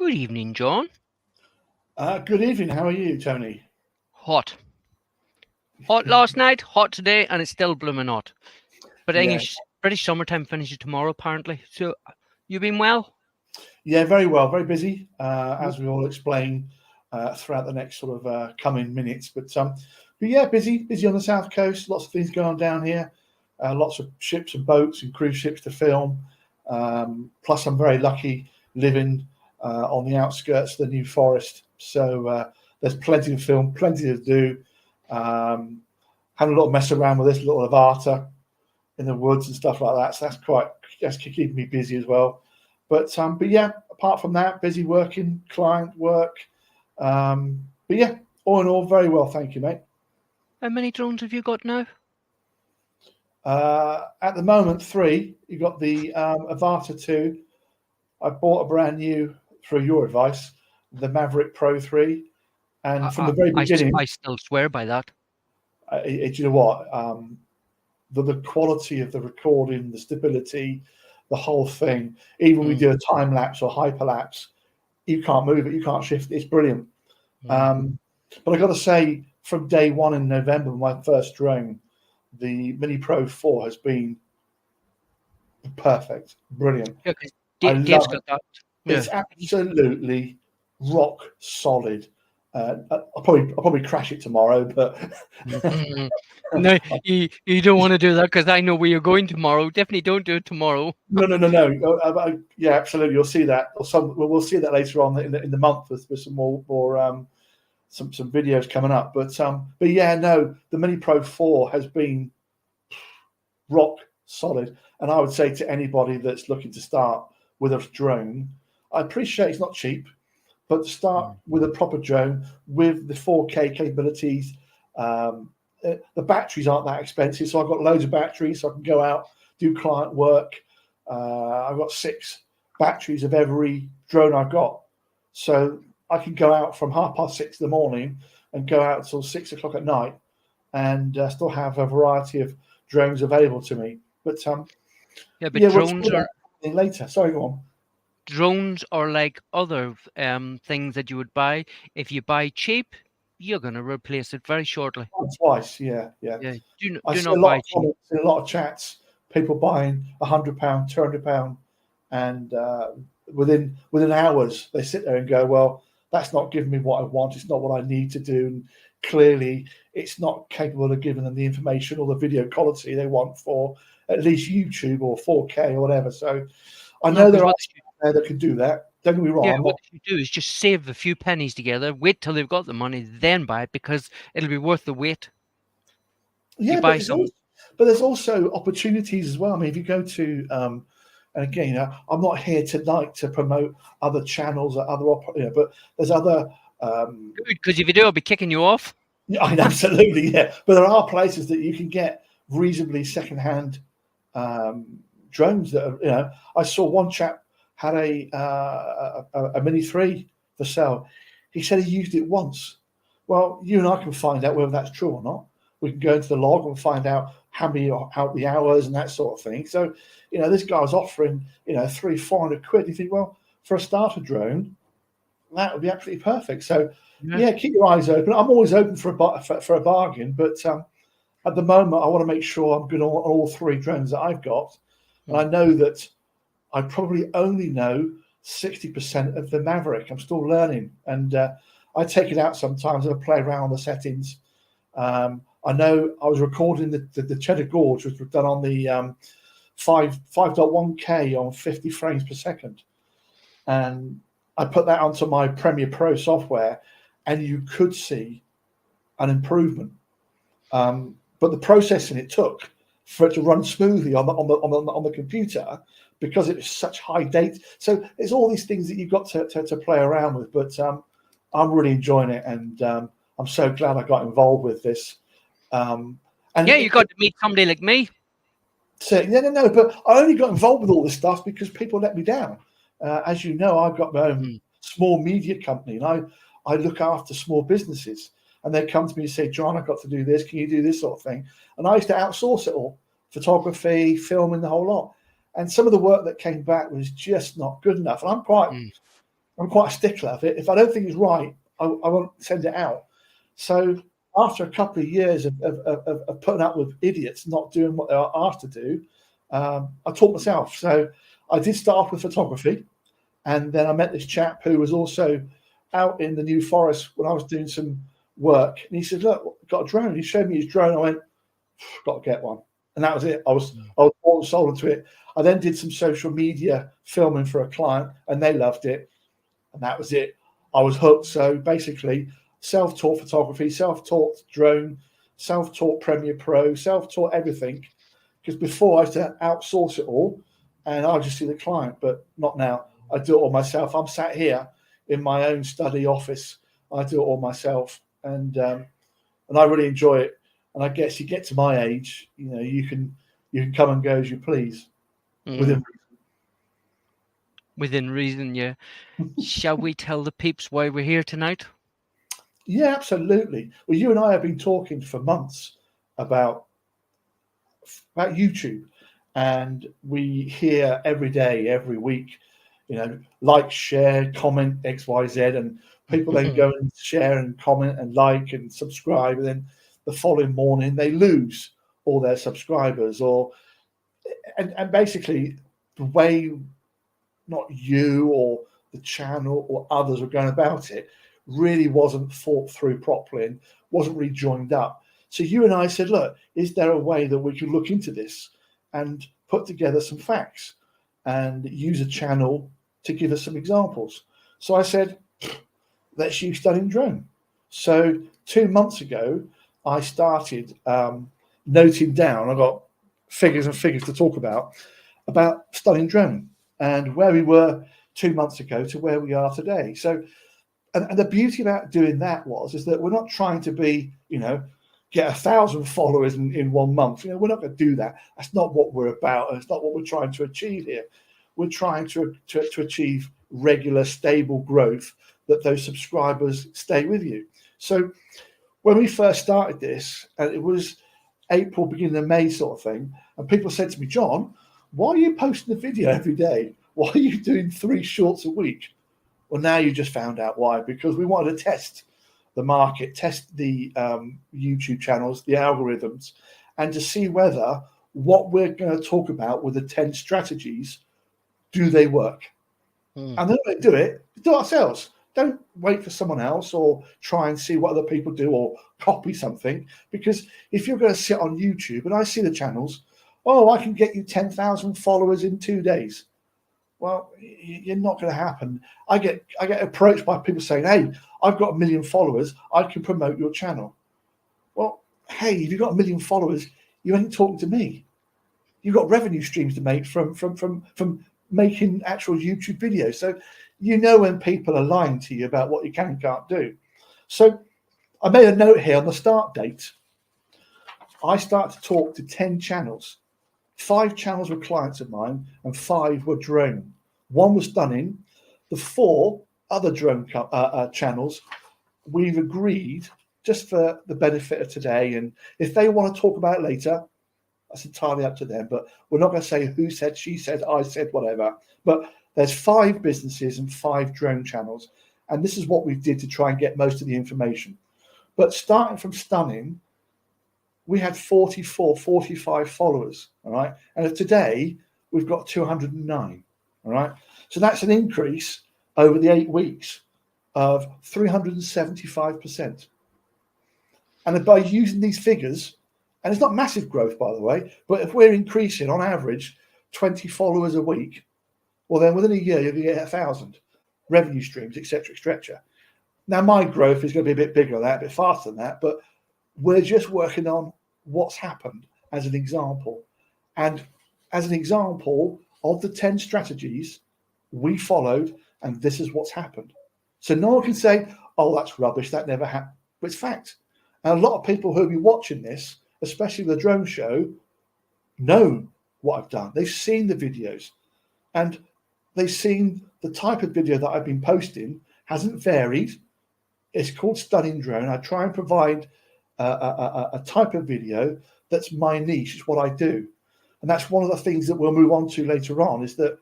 Good evening, John. Good evening. How are you, Tony? Hot. Hot last night, hot today, and it's still blooming hot. But Yeah, British summertime finishes tomorrow, apparently. So, you been well? yeah, very well, very busy, as we all explain throughout the next sort of coming minutes. But yeah, busy on the south coast. Lots of things going on down here. Lots of ships and boats and cruise ships to film. Plus, I'm very lucky living on the outskirts of the New Forest, so there's plenty to film, plenty to do. Having a little mess around with this little Avata in the woods and stuff like that. So that's keeping me busy as well. But yeah, apart from that, busy working, client work. But yeah, all in all, very well, thank you, mate. How many drones have you got now? At the moment, 3. You got the Avata 2. I bought a brand new, through your advice, the Maverick Pro 3. And from the very beginning, I still swear by that. You know what? The quality of the recording, the stability, the whole thing. Even when we do a time lapse or hyperlapse, you can't move it, you can't shift it. It's brilliant. But I got to say, from day one in November, my first drone, the Mini Pro 4 has been perfect, brilliant. Yeah, Dave's got that. Yeah. It's absolutely rock solid. I'll probably crash it tomorrow, but no, you don't want to do that because I know where you're going tomorrow. Definitely don't do it tomorrow. No. Yeah, absolutely. You'll see that. We'll see that later on in the month with some more some videos coming up. But yeah, no, the Mini Pro 4 has been rock solid, and I would say to anybody that's looking to start with a drone, I appreciate it's not cheap. But start with a proper drone with the 4K capabilities. The batteries aren't that expensive, so I've got loads of batteries, so I can go out, do client work. I've got 6 batteries of every drone I've got, so I can go out from 6:30 in the morning and go out till 6 o'clock at night, and still have a variety of drones available to me. But drones are later. Sorry, go on. Drones are like other things that you would buy. If you buy cheap, you're going to replace it very shortly. Twice, yeah. Do not buy cheap. I see a lot of chats, people buying £100, £200, and within hours they sit there and go, well, that's not giving me what I want. It's not what I need to do. And clearly, it's not capable of giving them the information or the video quality they want for at least YouTube or 4K or whatever. So I know there are there that can do that. Don't get me wrong. Yeah, what you do is just save a few pennies together, wait till they've got the money, then buy it because it'll be worth the wait. Yeah, but there's also opportunities as well. I mean, if you go to, and again, I'm not here tonight to promote other channels or other, but there's other. Because if you do, I'll be kicking you off. Yeah, absolutely, yeah. But there are places that you can get reasonably secondhand drones that are, I saw one chap had a Mini 3 for sale. He said he used it once. Well, you and I can find out whether that's true or not. We can go into the log and find out how the hours and that sort of thing. So, this guy's offering, 300-400 quid. You think, well, for a starter drone, that would be absolutely perfect. So, yeah, keep your eyes open. I'm always open for a bargain, but at the moment, I want to make sure I'm good on all 3 drones that I've got. And I know that I probably only know 60% of the Maverick. I'm still learning, and I take it out sometimes and I play around on the settings. I know I was recording the Cheddar Gorge, which was done on the 5.1K on 50 frames per second, and I put that onto my Premiere Pro software, and you could see an improvement. But the processing it took for it to run smoothly on the computer, because it was such high data. So it's all these things that you've got to play around with. But I'm really enjoying it, and I'm so glad I got involved with this. And you got to meet somebody like me. So no. But I only got involved with all this stuff because people let me down. As you know, I've got my own small media company, and I look after small businesses. And they come to me and say, John, I've got to do this. Can you do this sort of thing? And I used to outsource it all, photography, filming, the whole lot. And some of the work that came back was just not good enough. And I'm quite I'm quite a stickler of it. If I don't think it's right, I won't send it out. So after a couple of years of putting up with idiots not doing what they are asked to do, I taught myself. So I did start off with photography, and then I met this chap who was also out in the New Forest when I was doing some work, and he said, "Look, I've got a drone." He showed me his drone. I went, "Got to get one," and that was it. I was bought and sold into it. I then did some social media filming for a client, and they loved it, and that was it. I was hooked. So basically, self-taught photography, self-taught drone, self-taught Premiere Pro, self-taught everything. Because before I used to outsource it all, and I just see the client, but not now. I do it all myself. I'm sat here in my own study office. I do it all myself, and I really enjoy it. And I guess you get to my age, you can come and go as you please within Within reason, yeah. Shall we tell the peeps why we're here tonight? Yeah, absolutely. Well, you and I have been talking for months about YouTube, and we hear every day, every week, like, share, comment, XYZ, and people then go and share and comment and like and subscribe, and then the following morning they lose all their subscribers, and basically the way not you or the channel or others were going about it really wasn't thought through properly and wasn't really joined up. So you and I said, look, is there a way that we could look into this and put together some facts and use a channel to give us some examples? So I said, let's use Stunning Drone. So 2 months ago, I started noting down, I got figures and figures to talk about Stunning Drone and where we were 2 months ago to where we are today. So, and the beauty about doing that is that we're not trying to be, get 1,000 followers in 1 month. We're not going to do that. That's not what we're about, and it's not what we're trying to achieve here. We're trying to achieve regular, stable growth, that those subscribers stay with you. So when we first started this, and it was April, beginning of May sort of thing, and people said to me, John, why are you posting a video every day? Why are you doing 3 shorts a week? Well, now you just found out why, because we wanted to test the market, test the YouTube channels, the algorithms, and to see whether what we're going to talk about with the 10 strategies, do they work? And then we do it ourselves. Don't wait for someone else or try and see what other people do or copy something, because if you're going to sit on YouTube and I see the channels, I can get you 10,000 followers in 2 days. Well, you're not going to happen. I get approached by people saying, hey, I've got 1 million followers. I can promote your channel. Well, hey, if you've got 1 million followers, you ain't talking to me. You've got revenue streams to make from making actual YouTube videos. So when people are lying to you about what you can and can't do. So I made a note here on the start date. I started to talk to 10 channels. 5 channels were clients of mine and 5 were drone. 1 was Stunning. The 4 other drone channels, we've agreed, just for the benefit of today, and if they want to talk about it later, that's entirely up to them, but we're not going to say who said, she said, I said, whatever. But there's 5 businesses and 5 drone channels, and this is what we did to try and get most of the information. But starting from Stunning, we had 44, 45 followers, all right? And today, we've got 209, all right? So that's an increase over the 8 weeks of 375%. And by using these figures, and it's not massive growth, by the way, but if we're increasing, on average, 20 followers a week, well, then within a year, you're going to get 1,000 revenue streams, etc., etc. Now, my growth is going to be a bit bigger than that, a bit faster than that, but we're just working on what's happened as an example. And as an example of the 10 strategies we followed, and this is what's happened. So no one can say, oh, that's rubbish, that never happened. But it's fact. And a lot of people who will be watching this, especially the drone show, know what I've done. They've seen the videos, and they've seen the type of video that I've been posting hasn't varied. It's called Stunning Drone. I try and provide a type of video that's my niche. It's what I do. And that's one of the things that we'll move on to later on, is that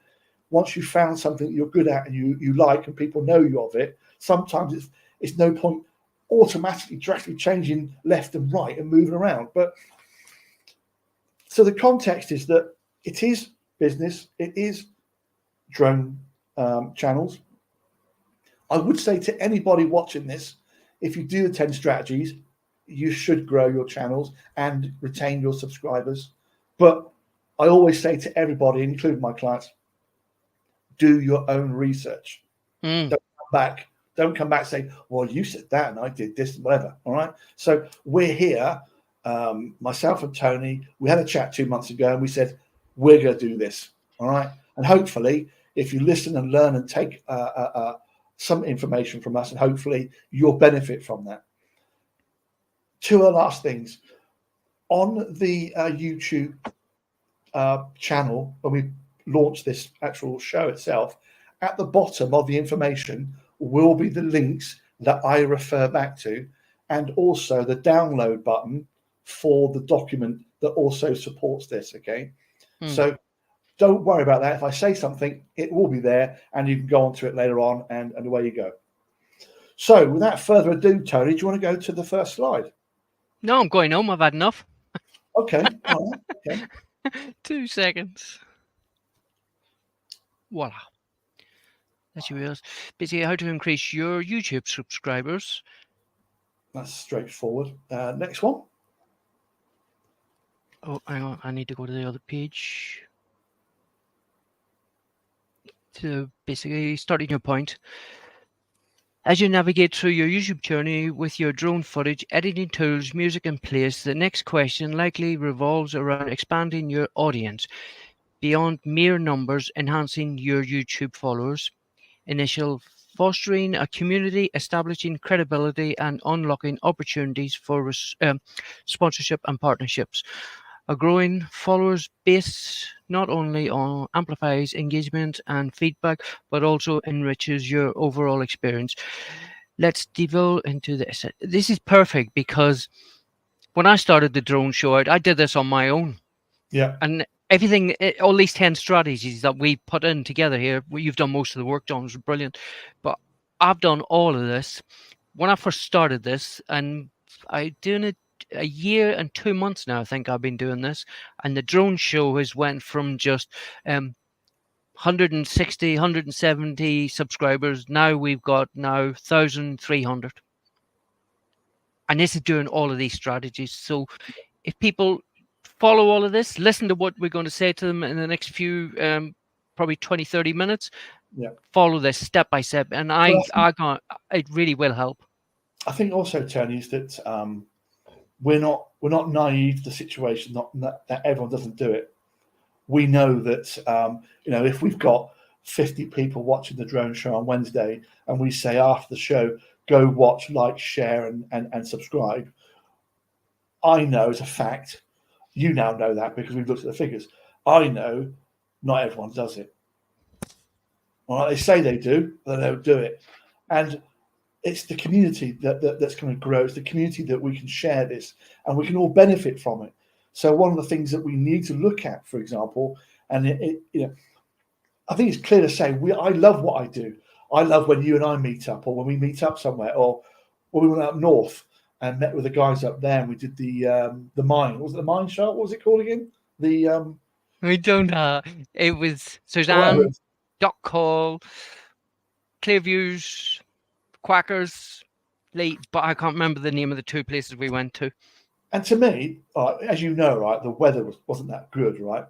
once you've found something that you're good at and you like and people know you of it, sometimes it's no point automatically drastically changing left and right and moving around. But so the context is that it is business, it is drone channels. I would say to anybody watching this, if you do the 10 strategies, you should grow your channels and retain your subscribers. But I always say to everybody, including my clients, do your own research. Don't come back and say, well, you said that and I did this, whatever. All right. So we're here, myself and Tony, we had a chat 2 months ago and we said, we're going to do this. All right. And hopefully, if you listen and learn and take some information from us, and hopefully you'll benefit from that. Two last things. On the YouTube channel, when we launch this actual show itself, at the bottom of the information will be the links that I refer back to, and also the download button for the document that also supports this. Okay. So don't worry about that. If I say something, it will be there and you can go on to it later on, and away you go. So without further ado, Tony, do you want to go to the first slide? No, I'm going home. I've had enough. Okay. All right. Okay. 2 seconds. Voila. That's yours. Basically, how to increase your YouTube subscribers. That's straightforward. Next one. Oh, hang on. I need to go to the other page. So basically, starting your point. As you navigate through your YouTube journey with your drone footage, editing tools, music in place, the next question likely revolves around expanding your audience beyond mere numbers, enhancing your YouTube followers, fostering a community, establishing credibility, and unlocking opportunities for sponsorship and partnerships. A growing followers base not only amplifies engagement and feedback, but also enriches your overall experience. Let's delve into this. This is perfect because when I started the drone show out, I did this on my own. Yeah. And everything, all these 10 strategies that we put in together here, you've done most of the work, John, was brilliant. But I've done all of this. When I first started this, and I'm doing it a year and 2 months now, I think I've been doing this, and the drone show has went from just 160, 170 subscribers. Now we've got 1,300. And this is doing all of these strategies. So if people follow all of this, listen to what we're going to say to them in the next few, probably 20, 30 minutes, follow this step by step. And it really will help. I think also, Tony, is that we're not naive to the situation, not that everyone doesn't do it. We know that if we've got 50 people watching the drone show on Wednesday and we say after the show, go watch, like, share and subscribe, I know as a fact, you now know that because we've looked at the figures, I know not everyone does it. All right, they say they do, but they don't do it. And it's the community that's going to grow. It's the community that we can share this and we can all benefit from it. So one of the things that we need to look at, for example, and I think it's clear to say I love what I do. I love when you and I meet up, or when we meet up somewhere, or when we went up north and met with the guys up there and we did the mine. Was it the mine shot? What was it called again? We don't know. It was Suzanne, Duck Call, Clearviews, Quackers, but I can't remember the name of the two places we went to. And to me, as you know, right, the weather wasn't that good, right?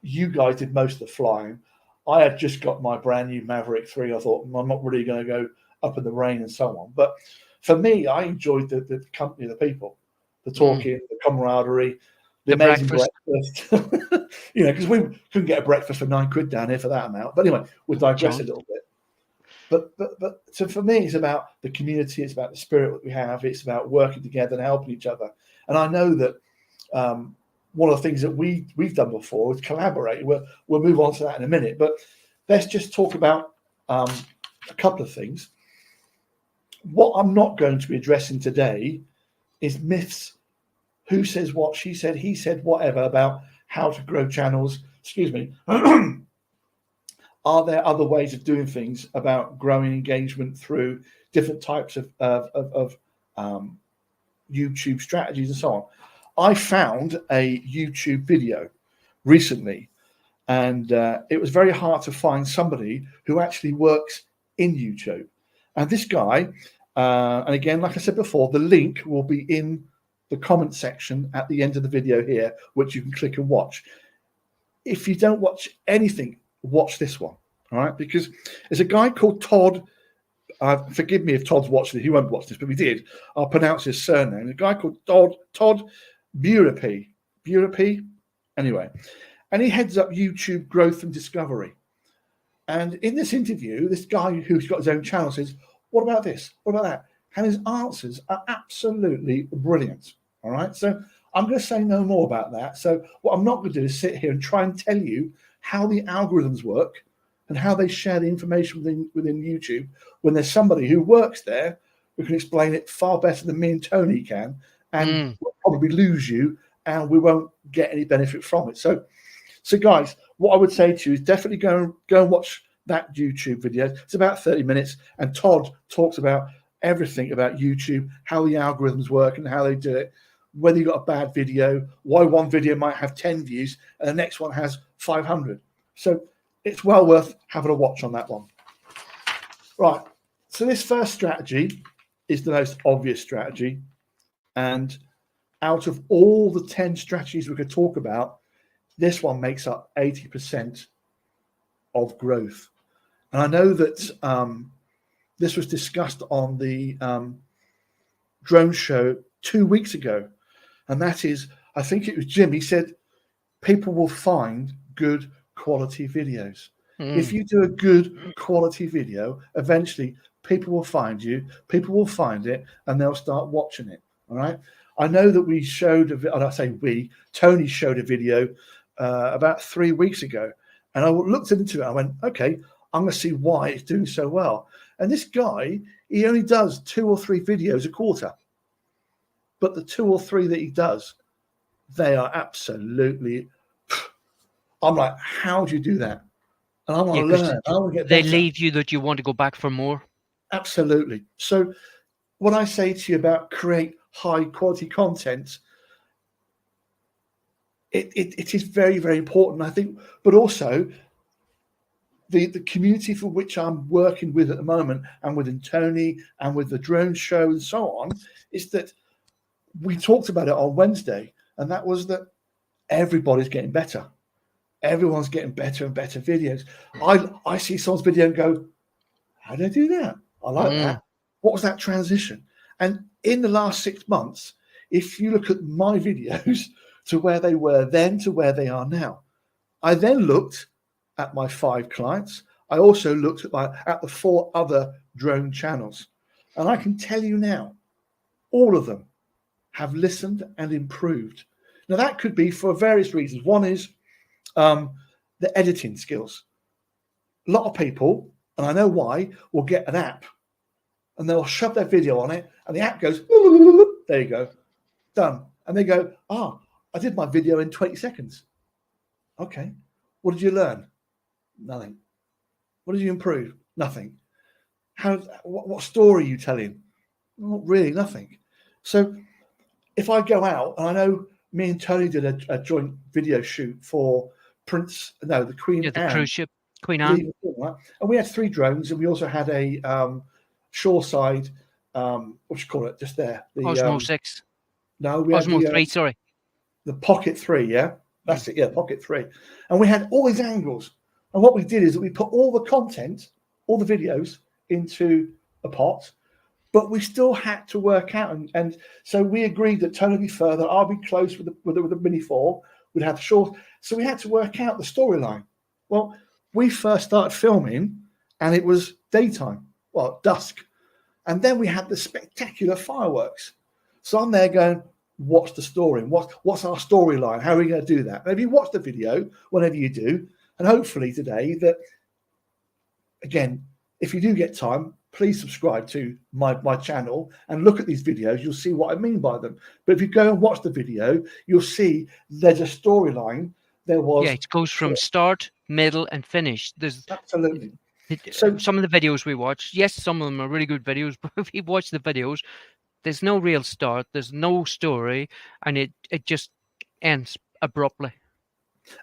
You guys did most of the flying. I had just got my brand new Maverick 3. I thought, I'm not really going to go up in the rain and so on. But for me, I enjoyed the company of the people, the talking, the camaraderie, the amazing breakfast. Because we couldn't get a breakfast for £9 down here for that amount. But anyway, we'll digress a little bit. But so for me, it's about the community. It's about the spirit that we have. It's about working together and helping each other. And I know that one of the things that we've done before is collaborate. We'll move on to that in a minute. But let's just talk about a couple of things. What I'm not going to be addressing today is myths. Who says what? She said, he said, whatever, about how to grow channels. Excuse me. Are there other ways of doing things about growing engagement through different types of YouTube strategies and so on? I found a YouTube video recently, and it was very hard to find somebody who actually works in YouTube. And this guy, and again, like I said before, the link will be in the comment section at the end of the video here, which you can click and watch. If you don't watch anything, watch this one, all right? Because there's a guy called Todd. Forgive me if Todd's watching it. He won't watch this, but we did. I'll pronounce his surname. A guy called Todd Beaupre. Anyway, and he heads up YouTube growth and discovery. And in this interview, this guy who's got his own channel says, what about this? What about that? And his answers are absolutely brilliant. All right. So I'm going to say no more about that. So what I'm not going to do is sit here and try and tell you how the algorithms work and how they share the information within YouTube when there's somebody who works there who can explain it far better than me and Tony can, and we'll probably lose you and we won't get any benefit from it. So guys, what I would say to you is definitely go and watch that YouTube video. It's about 30 minutes, and Todd talks about everything about YouTube, how the algorithms work and how they do it, whether you got a bad video, why one video might have 10 views and the next one has 500. So it's well worth having a watch on that one. Right. So this first strategy is the most obvious strategy. And out of all the 10 strategies we could talk about, this one makes up 80% of growth. And I know that this was discussed on the drone show 2 weeks ago. And that is, I think it was Jim, he said, people will find good quality videos. If you do a good quality video, eventually people will find you, people will find it, and they'll start watching it. All right. I know that we showed, and I say we, Tony showed a video about 3 weeks ago, and I looked into it. I went, okay, I'm going to see why it's doing so well. And this guy, he only does 2 or 3 videos a quarter, but the 2 or 3 that he does, they are absolutely. I'm like, how do you do that? And I want to learn. I want to get better. They leave you that you want to go back for more. Absolutely. So when I say to you about create high quality content, it is very, very important, I think, but also the community for which I'm working with at the moment, and within Tony and with the drone show and so on, is that we talked about it on Wednesday, and that was that everybody's getting better. Everyone's getting better and better videos. I see someone's video and go, how did I do that? I like that. What was that transition? And in the last 6 months, if you look at my videos to where they were then to where they are now, I then looked at my 5 clients. I also looked at the 4 other drone channels. And I can tell you now, all of them have listened and improved. Now, that could be for various reasons. One is the editing skills. A lot of people, and I know why, will get an app and they'll shove their video on it and the app goes, there you go, done. And they go, I did my video in 20 seconds. Okay. What did you learn? Nothing. What did you improve? Nothing. What story are you telling? Not really, nothing. So if I go out, and I know me and Tony did a joint video shoot for the Queen Anne. The cruise ship, Queen Anne. And we had 3 drones, and we also had a shoreside, what you call it, just there. The Osmo 6. No, we Osmo had 3, sorry. The Pocket 3, yeah? That's it, yeah, Pocket 3. And we had all these angles. And what we did is that we put all the content, all the videos into a pot, but we still had to work out. And so we agreed that Tony would be further, I'll be close with the Mini 4, we'd have the short. So we had to work out the storyline. Well, we first started filming and it was daytime, well, dusk. And then we had the spectacular fireworks. So I'm there going, what's the story? What's our storyline? How are we going to do that? And if you watch the video, whenever you do, and hopefully today that, again, if you do get time, please subscribe to my channel and look at these videos. You'll see what I mean by them. But if you go and watch the video, you'll see there's a storyline. There was. Yeah, it goes from start middle, and finish. There's Absolutely. So some of the videos we watch. Yes, some of them are really good videos, but if you watch the videos, there's no real start. There's no story, and it just ends abruptly.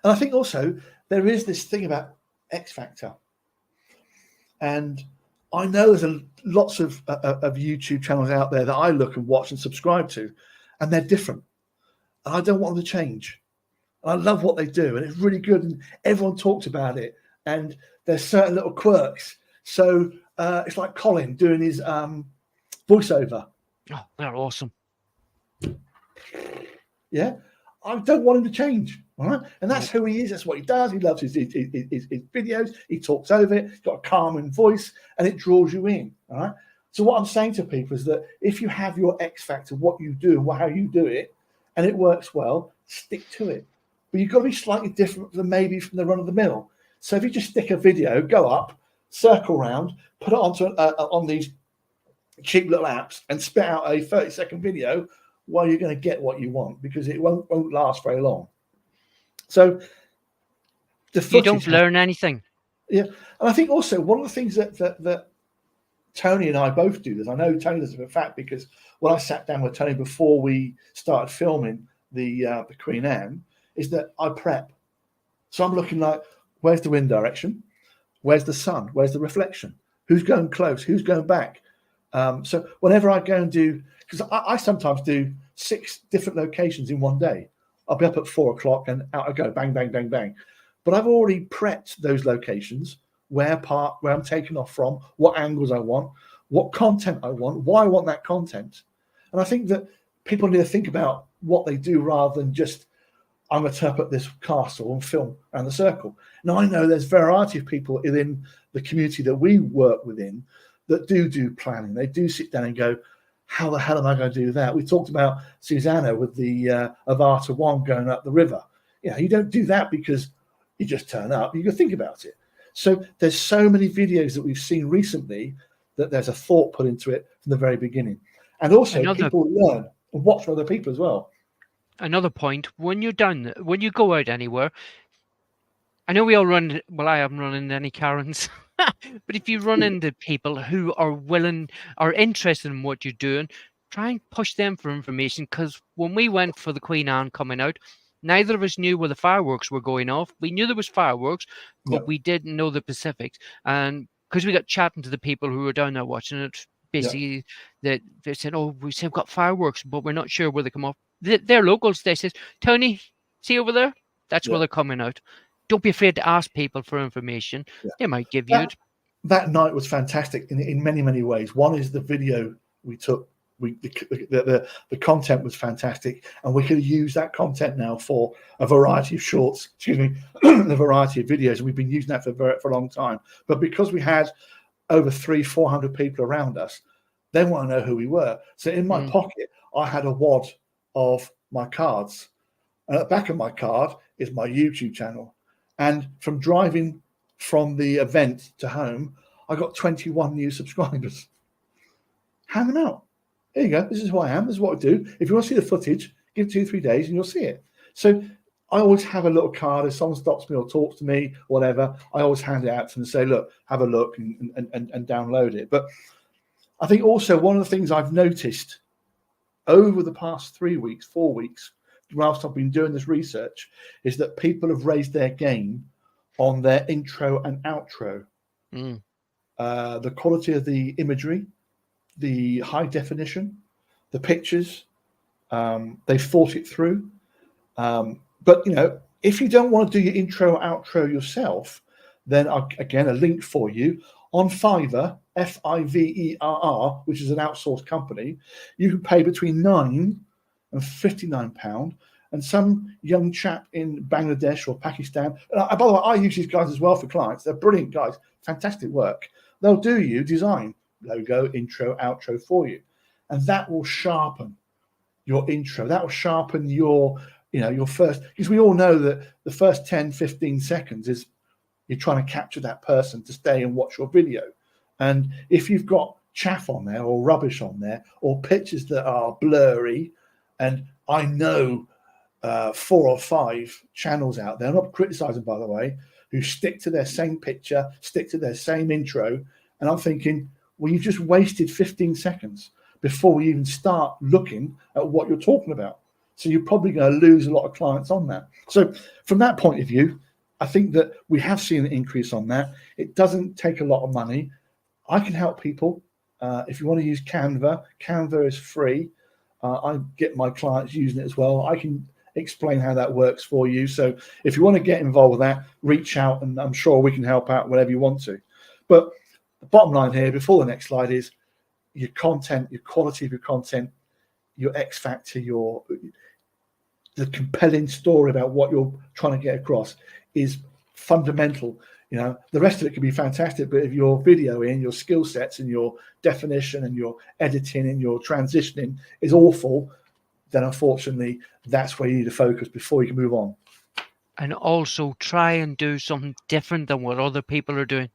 and I think also there is this thing about X Factor, and I know there's lots of YouTube channels out there that I look and watch and subscribe to, and they're different, and I don't want them to change. I love what they do, and it's really good, and everyone talks about it. And there's certain little quirks. So it's like Colin doing his voiceover. Oh, they're awesome. Yeah, I don't want him to change. All right, and that's who he is. That's what he does. He loves his videos. He talks over it. He's got a calming voice, and it draws you in. All right. So what I'm saying to people is that if you have your X factor, what you do and how you do it, and it works well, stick to it. But you've got to be slightly different than maybe from the run of the mill. So if you just stick a video, go up, circle round, put it onto on these cheap little apps, and spit out a 30-second video, well, you're going to get what you want, because it won't last very long. So the footage, you don't learn anything. Yeah, and I think also one of the things that Tony and I both do this. I know Tony does it for a fact, because when I sat down with Tony before we started filming the Queen Anne, is that I prep. So I'm looking like, where's the wind direction? Where's the sun? Where's the reflection? Who's going close? Who's going back? So whenever I go and do, because I sometimes do 6 different locations in one day. I'll be up at 4 o'clock and out I go, bang, bang, bang, bang. But I've already prepped those locations, where I'm taking off from, what angles I want, what content I want, why I want that content. And I think that people need to think about what they do rather than just, I'm going to turn up at this castle and film around the circle. Now, I know there's a variety of people within the community that we work within that do planning. They do sit down and go, how the hell am I going to do that? We talked about Susanna with the Avata 1 going up the river. You know, you don't do that because you just turn up. You can think about it. So there's so many videos that we've seen recently that there's a thought put into it from the very beginning. And also people learn and watch from other people as well. Another point, when you're done, when you go out anywhere, I know we all run, well, I haven't run into any Karens, but if you run into people who are willing, are interested in what you're doing, try and push them for information, because when we went for the Queen Anne coming out, neither of us knew where the fireworks were going off. We knew there was fireworks, but we didn't know the specifics. And because we got chatting to the people who were down there watching it, basically, that they said, oh, we've got fireworks, but we're not sure where they come off. They're locals. They said, Tony, see over there? That's where they're coming out. Don't be afraid to ask people for information. They might give you it. That night was fantastic in many, many ways. One is the video we took. The content was fantastic, and we could use that content now for a variety of shorts, a variety of videos, and we've been using that for a long time. But because we had over 300-400 people around us, they want to know who we were. So in my pocket, I had a wad of my cards, and at the back of my card is my YouTube channel. And from driving from the event to home, I got 21 new subscribers. Hang them out. There you go. This is who I am. This is what I do. If you want to see the footage, give it 2-3 days and you'll see it. So I always have a little card. If someone stops me or talks to me, whatever, I always hand it out to them and say, look, have a look and download it. But I think also one of the things I've noticed over the past 3 weeks, 4 weeks, whilst I've been doing this research, is that people have raised their game on their intro and outro. The quality of the imagery, the high definition, the pictures, they've thought it through. But, you know, if you don't want to do your intro, outro yourself, then again, a link for you on Fiverr, Fiverr, which is an outsourced company. You can pay between £9 and £59. And some young chap in Bangladesh or Pakistan, and by the way, I use these guys as well for clients. They're brilliant guys, fantastic work. They'll do you design, logo, intro, outro for you. And that will sharpen your intro. That will sharpen your, your first, because we all know that the first 10, 15 seconds is you're trying to capture that person to stay and watch your video. And if you've got chaff on there or rubbish on there or pictures that are blurry, and I know 4 or 5 channels out there, I'm not criticizing, by the way, who stick to their same picture, stick to their same intro. And I'm thinking, well, you've just wasted 15 seconds before we even start looking at what you're talking about. So you're probably going to lose a lot of clients on that. So from that point of view, I think that we have seen an increase on that. It doesn't take a lot of money. I can help people. If you want to use Canva, Canva is free. I get my clients using it as well. I can explain how that works for you. So if you want to get involved with that, reach out, and I'm sure we can help out whenever you want to. But the bottom line here, before the next slide, is your content, your quality of your content, your X factor, the compelling story about what you're trying to get across is fundamental. The rest of it can be fantastic, but if your video in your skill sets and your definition and your editing and your transitioning is awful, then unfortunately that's where you need to focus before you can move on. And also try and do something different than what other people are doing.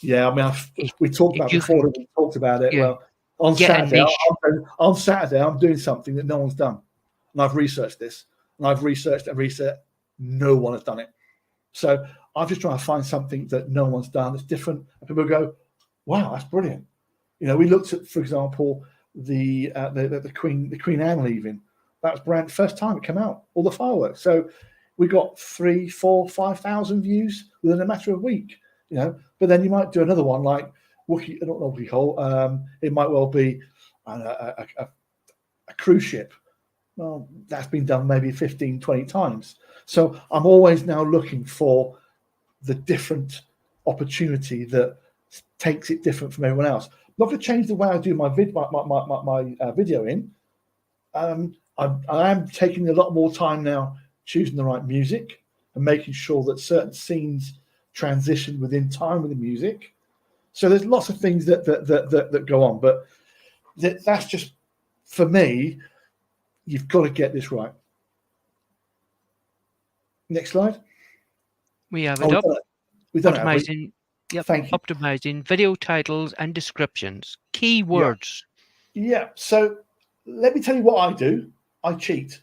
Yeah, I mean, we talked about before. We talked about it. Yeah, well, on Saturday, I'm doing something that no one's done, and I've researched this, and I've researched and researched. No one has done it. So I'm just trying to find something that no one's done that's different, and people go, "Wow, that's brilliant." We looked at, for example, the Queen Anne leaving. That was brand first time it came out. All the fireworks. So we got 3, 4, 5,000 views within a matter of a week. But then you might do another one like Wookie Hole. It might well be a cruise ship. Well, that's been done maybe 15, 20 times. So I'm always now looking for the different opportunity that takes it different from everyone else. I'm not going to change the way I do my video in. I am taking a lot more time now choosing the right music and making sure that certain scenes transition within time with the music. So there's lots of things that go on, but that's just, for me, you've got to get this right. Next slide. We have it up. We've done optimizing, it. Yep. Thank you. Optimizing video titles and descriptions. Keywords. Yeah. So let me tell you what I do. I cheat.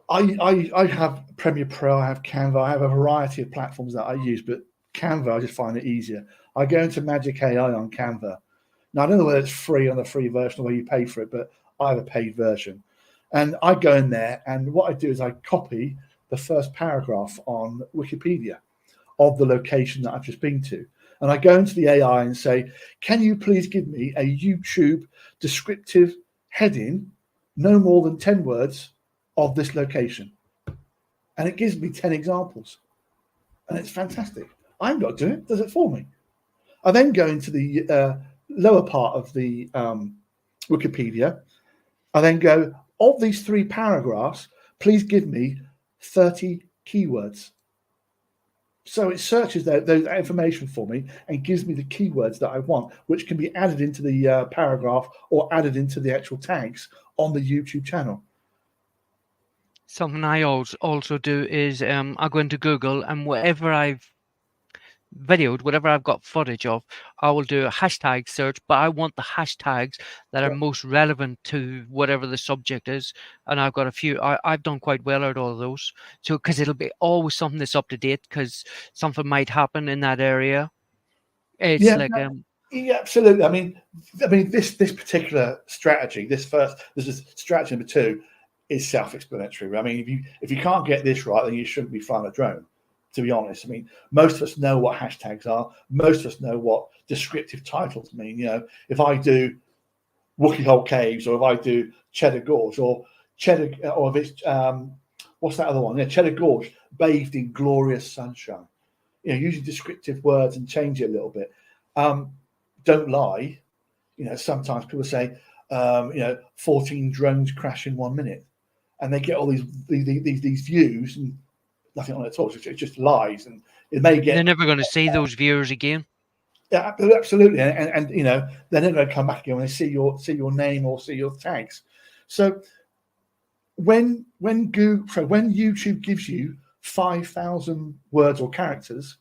I have Premiere Pro, I have Canva, I have a variety of platforms that I use, but Canva, I just find it easier. I go into Magic AI on Canva. Now, I don't know whether it's free on the free version or where you pay for it, but I have a paid version. And I go in there, and what I do is I copy the first paragraph on Wikipedia of the location that I've just been to. And I go into the AI and say, can you please give me a YouTube descriptive heading, no more than 10 words, of this location? And it gives me 10 examples. And it's fantastic. I'm not doing it, does it for me. I then go into the lower part of the Wikipedia. I then go, of these 3 paragraphs, please give me 30 keywords. So it searches that information for me and gives me the keywords that I want, which can be added into the paragraph or added into the actual tags on the YouTube channel. Something I also do is I go into Google, and whatever I've videoed, whatever I've got footage of, I will do a hashtag search, but I want the hashtags that are most relevant to whatever the subject is. And I've got a few. I've done quite well at all of those. So because it'll be always something that's up to date, because something might happen in that area. It's yeah, absolutely. I mean, this particular strategy, this is strategy number 2, is self-explanatory. I mean, if you can't get this right, then you shouldn't be flying a drone, to be honest. I mean, most of us know what hashtags are. Most of us know what descriptive titles mean. If I do Wookie Hole Caves, or if I do Cheddar Gorge, or if it's what's that other one? Yeah, Cheddar Gorge, bathed in glorious sunshine. Using descriptive words and change it a little bit. Don't lie. Sometimes people say, 14 drones crash in 1 minute, and they get all these views and nothing on it at all. It's just lies, and it may get. They're never going to see those viewers again. Yeah, absolutely, and they're never going to come back again when they see your name or see your tags. So when YouTube gives you 5,000 words or characters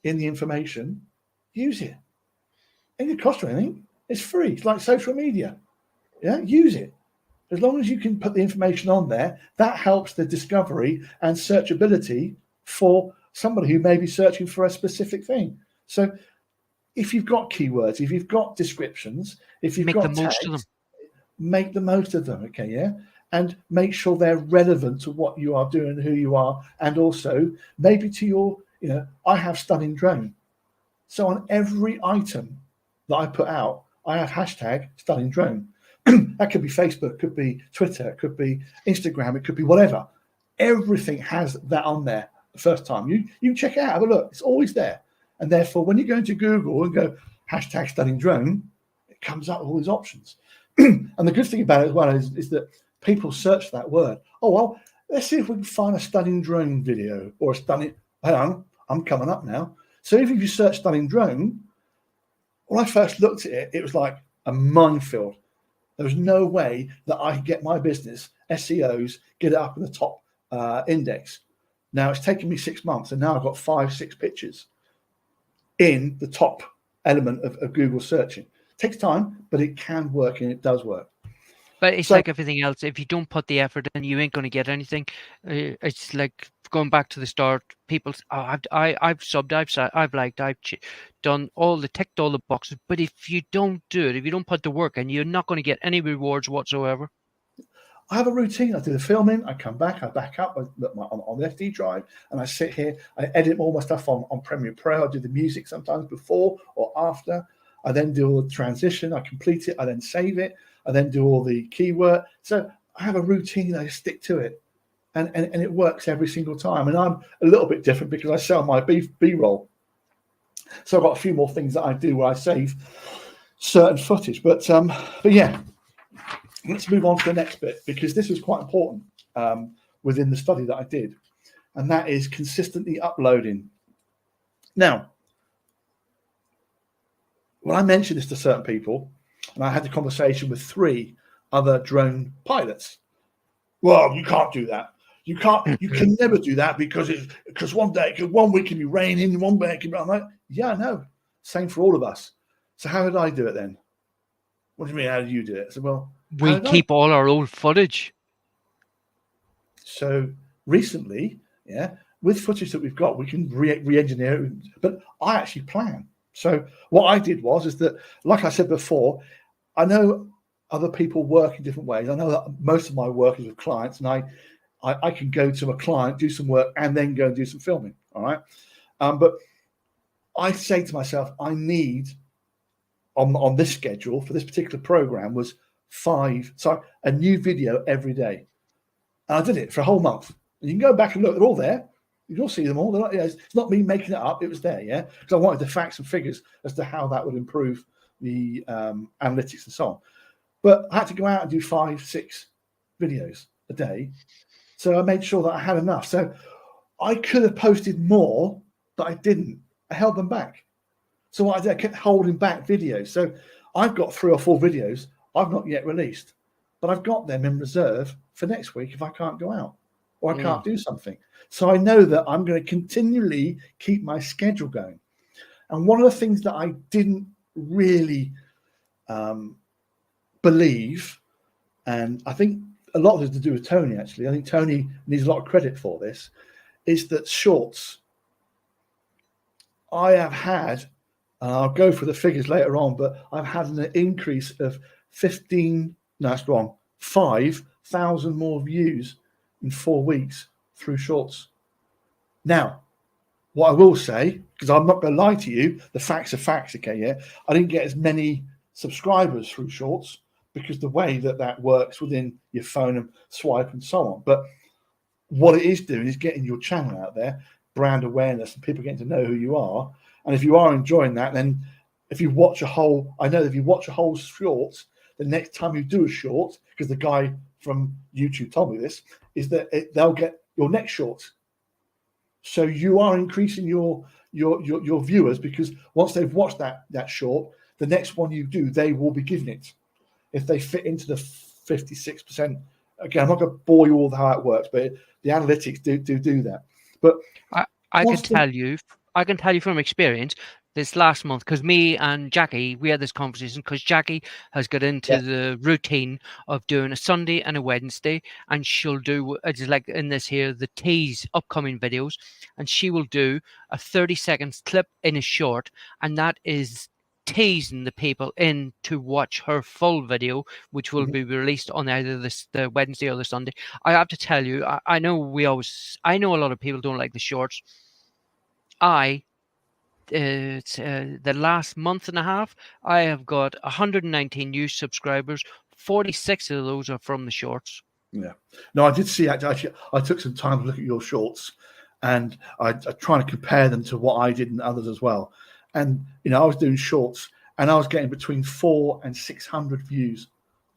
in the information, use it. It doesn't cost you anything. It's free. It's like social media. Yeah, use it. As long as you can put the information on there, that helps the discovery and searchability for somebody who may be searching for a specific thing. So if you've got keywords, if you've got descriptions, if you've Make got the most tags, of them. make the most of them, okay, yeah? And make sure they're relevant to what you are doing, who you are, and also maybe to your, I have stunning drone. So on every item that I put out, I have hashtag stunning drone. That could be Facebook, could be Twitter, it could be Instagram, it could be whatever. Everything has that on there the first time. You check it out, have a look. It's always there. And therefore, when you go into Google and go hashtag stunning drone, it comes up with all these options. And the good thing about it as well is that people search that word. Oh, well, let's see if we can find a stunning drone video or a stunning, hang on, I'm coming up now. So if you search stunning drone, when I first looked at it, it was like a minefield. There was no way that I could get my business, SEOs, get it up in the top index. Now it's taken me 6 months, and now I've got 5-6 pictures in the top element of Google searching. It takes time, but it can work, and it does work. But it's like everything else. If you don't put the effort in, you ain't going to get anything. It's like going back to the start. People, I've subbed, I've liked, I've done all ticked all the boxes. But if you don't do it, if you don't put the work in, you're not going to get any rewards whatsoever. I have a routine. I do the filming. I come back. I back up on the SD drive, and I sit here. I edit all my stuff on Premiere Pro. I do the music sometimes before or after. I then do all the transition. I complete it. I then save it. I then do all the keyword. So I have a routine. I stick to it, and it works every single time. And I'm a little bit different because I sell my B-roll. So I've got a few more things that I do where I save certain footage. But yeah, let's move on to the next bit, because this was quite important within the study that I did, and that is consistently uploading. Now, when I mentioned this to certain people, and I had the conversation with 3 other drone pilots. Well, you can't do that. You can never do that because one week can be raining, one week can be. I'm like, yeah, I know. Same for all of us. So how did I do it then? What do you mean? How did you do it? I said, well, we keep all our old footage. So recently, with footage that we've got, we can re-engineer it. But I actually plan. So what I did is that, like I said before, I know other people work in different ways. I know that most of my work is with clients, and I can go to a client, do some work, and then go and do some filming. All right. But I say to myself, I need on this schedule for this particular program was a new video every day. And I did it for a whole month. And you can go back and look, they're all there. You can all see them all. They're not, it's not me making it up. It was there, yeah? Because I wanted the facts and figures as to how that would improve the analytics and so on. But I had to go out and do 5-6 videos a day. So I made sure that I had enough. So I could have posted more, but I didn't. I held them back. So what I did, I kept holding back videos. So I've got 3 or 4 videos I've not yet released, but I've got them in reserve for next week if I can't go out or I can't do something. So I know that I'm going to continually keep my schedule going. And one of the things that I didn't really believe, and I think a lot of it is to do with Tony, actually. I think Tony needs a lot of credit for this, is that shorts, I have had, and I'll go for the figures later on, but I've had an increase of 5,000 more views in 4 weeks through shorts. Now, what I will say, because I'm not going to lie to you, the facts are facts, okay, yeah? I didn't get as many subscribers through shorts because the way that works within your phone and swipe and so on. But what it is doing is getting your channel out there, brand awareness, and people getting to know who you are. And if you are enjoying that, then if you watch a whole short, the next time you do a short, because the guy from YouTube told me this, is that they'll get your next short. So you are increasing your viewers, because once they've watched that short, the next one you do, they will be giving it. If they fit into the 56%, again, I'm not going to bore you all with how it works, but the analytics do that. But I can tell you from experience, this last month, because me and Jackie, we had this conversation because Jackie has got into Yeah. the routine of doing a Sunday and a Wednesday, and she'll do, it's like in this here, the tease upcoming videos, and she will do a 30 seconds clip in a short, and that is teasing the people in to watch her full video, which will be released on either the Wednesday or the Sunday. I have to tell you, I know I know a lot of people don't like the shorts. The last month and a half, I have got 119 new subscribers. 46 of those are from the shorts. Yeah. No, I did see actually. I took some time to look at your shorts, and I trying to compare them to what I did and others as well. And I was doing shorts, and I was getting between 400 and 600 views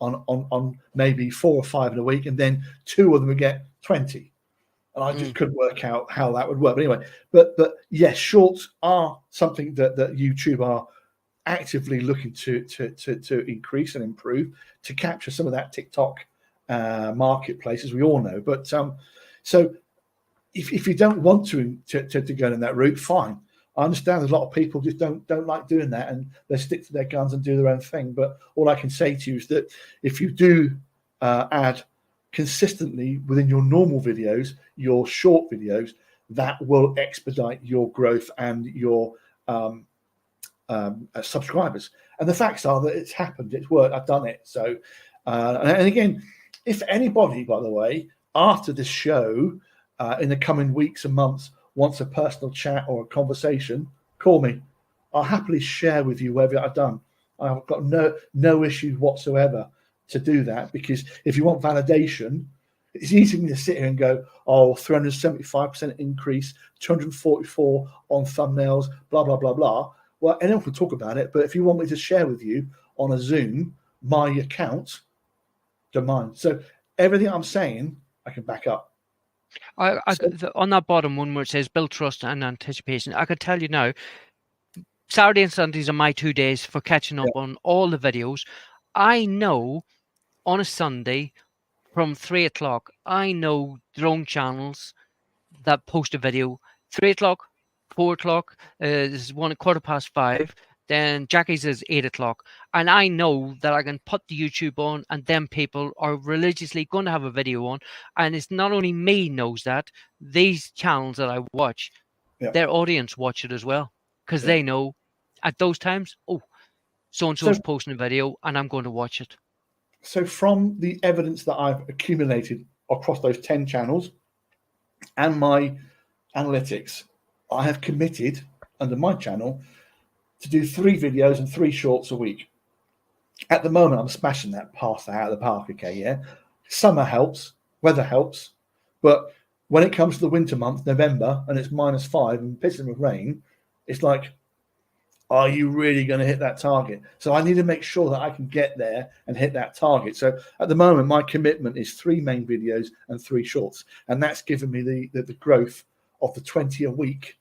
on maybe 4 or 5 in a week, and then 2 of them would get 20. And I just couldn't work out how that would work. But anyway, but yes, shorts are something that YouTube are actively looking to increase and improve to capture some of that TikTok marketplace, as we all know. But so if you don't want to go in that route, fine. I understand there's a lot of people just don't like doing that, and they stick to their guns and do their own thing. But all I can say to you is that if you do add consistently within your normal videos, your short videos, that will expedite your growth and your subscribers. And the facts are that it's happened, it's worked, I've done it. So and again, if anybody, by the way, after this show in the coming weeks and months wants a personal chat or a conversation, call me. I'll happily share with you whatever I've done. I've got no issue whatsoever to do that, because if you want validation, it's easy for me to sit here and go, 375% increase, 244 on thumbnails, blah, blah, blah, blah. Well, anyone can talk about it, but if you want me to share with you on a Zoom my account, don't mind. So everything I'm saying, I can back up. On that bottom one where it says build trust and anticipation, I could tell you now, Saturday and Sundays are my 2 days for catching up on all the videos. I know on a Sunday from 3 o'clock, I know drone channels that post a video 3 o'clock, 4 o'clock, this is 1:15, then Jackie's is 8 o'clock. And I know that I can put the YouTube on, and them people are religiously going to have a video on. And it's not only me knows that, these channels that I watch, their audience watch it as well, because they know at those times, so-and-so's posting a video and I'm going to watch it. So from the evidence that I've accumulated across those 10 channels and my analytics, I have committed under my channel to do 3 videos and 3 shorts a week. At the moment, I'm smashing that past out of the park, okay, yeah? Summer helps, weather helps, but when it comes to the winter month, November, and it's -5 and pissing with rain, it's like, are you really going to hit that target? So I need to make sure that I can get there and hit that target. So at the moment, my commitment is 3 main videos and 3 shorts. And that's given me the growth of the 20 a week,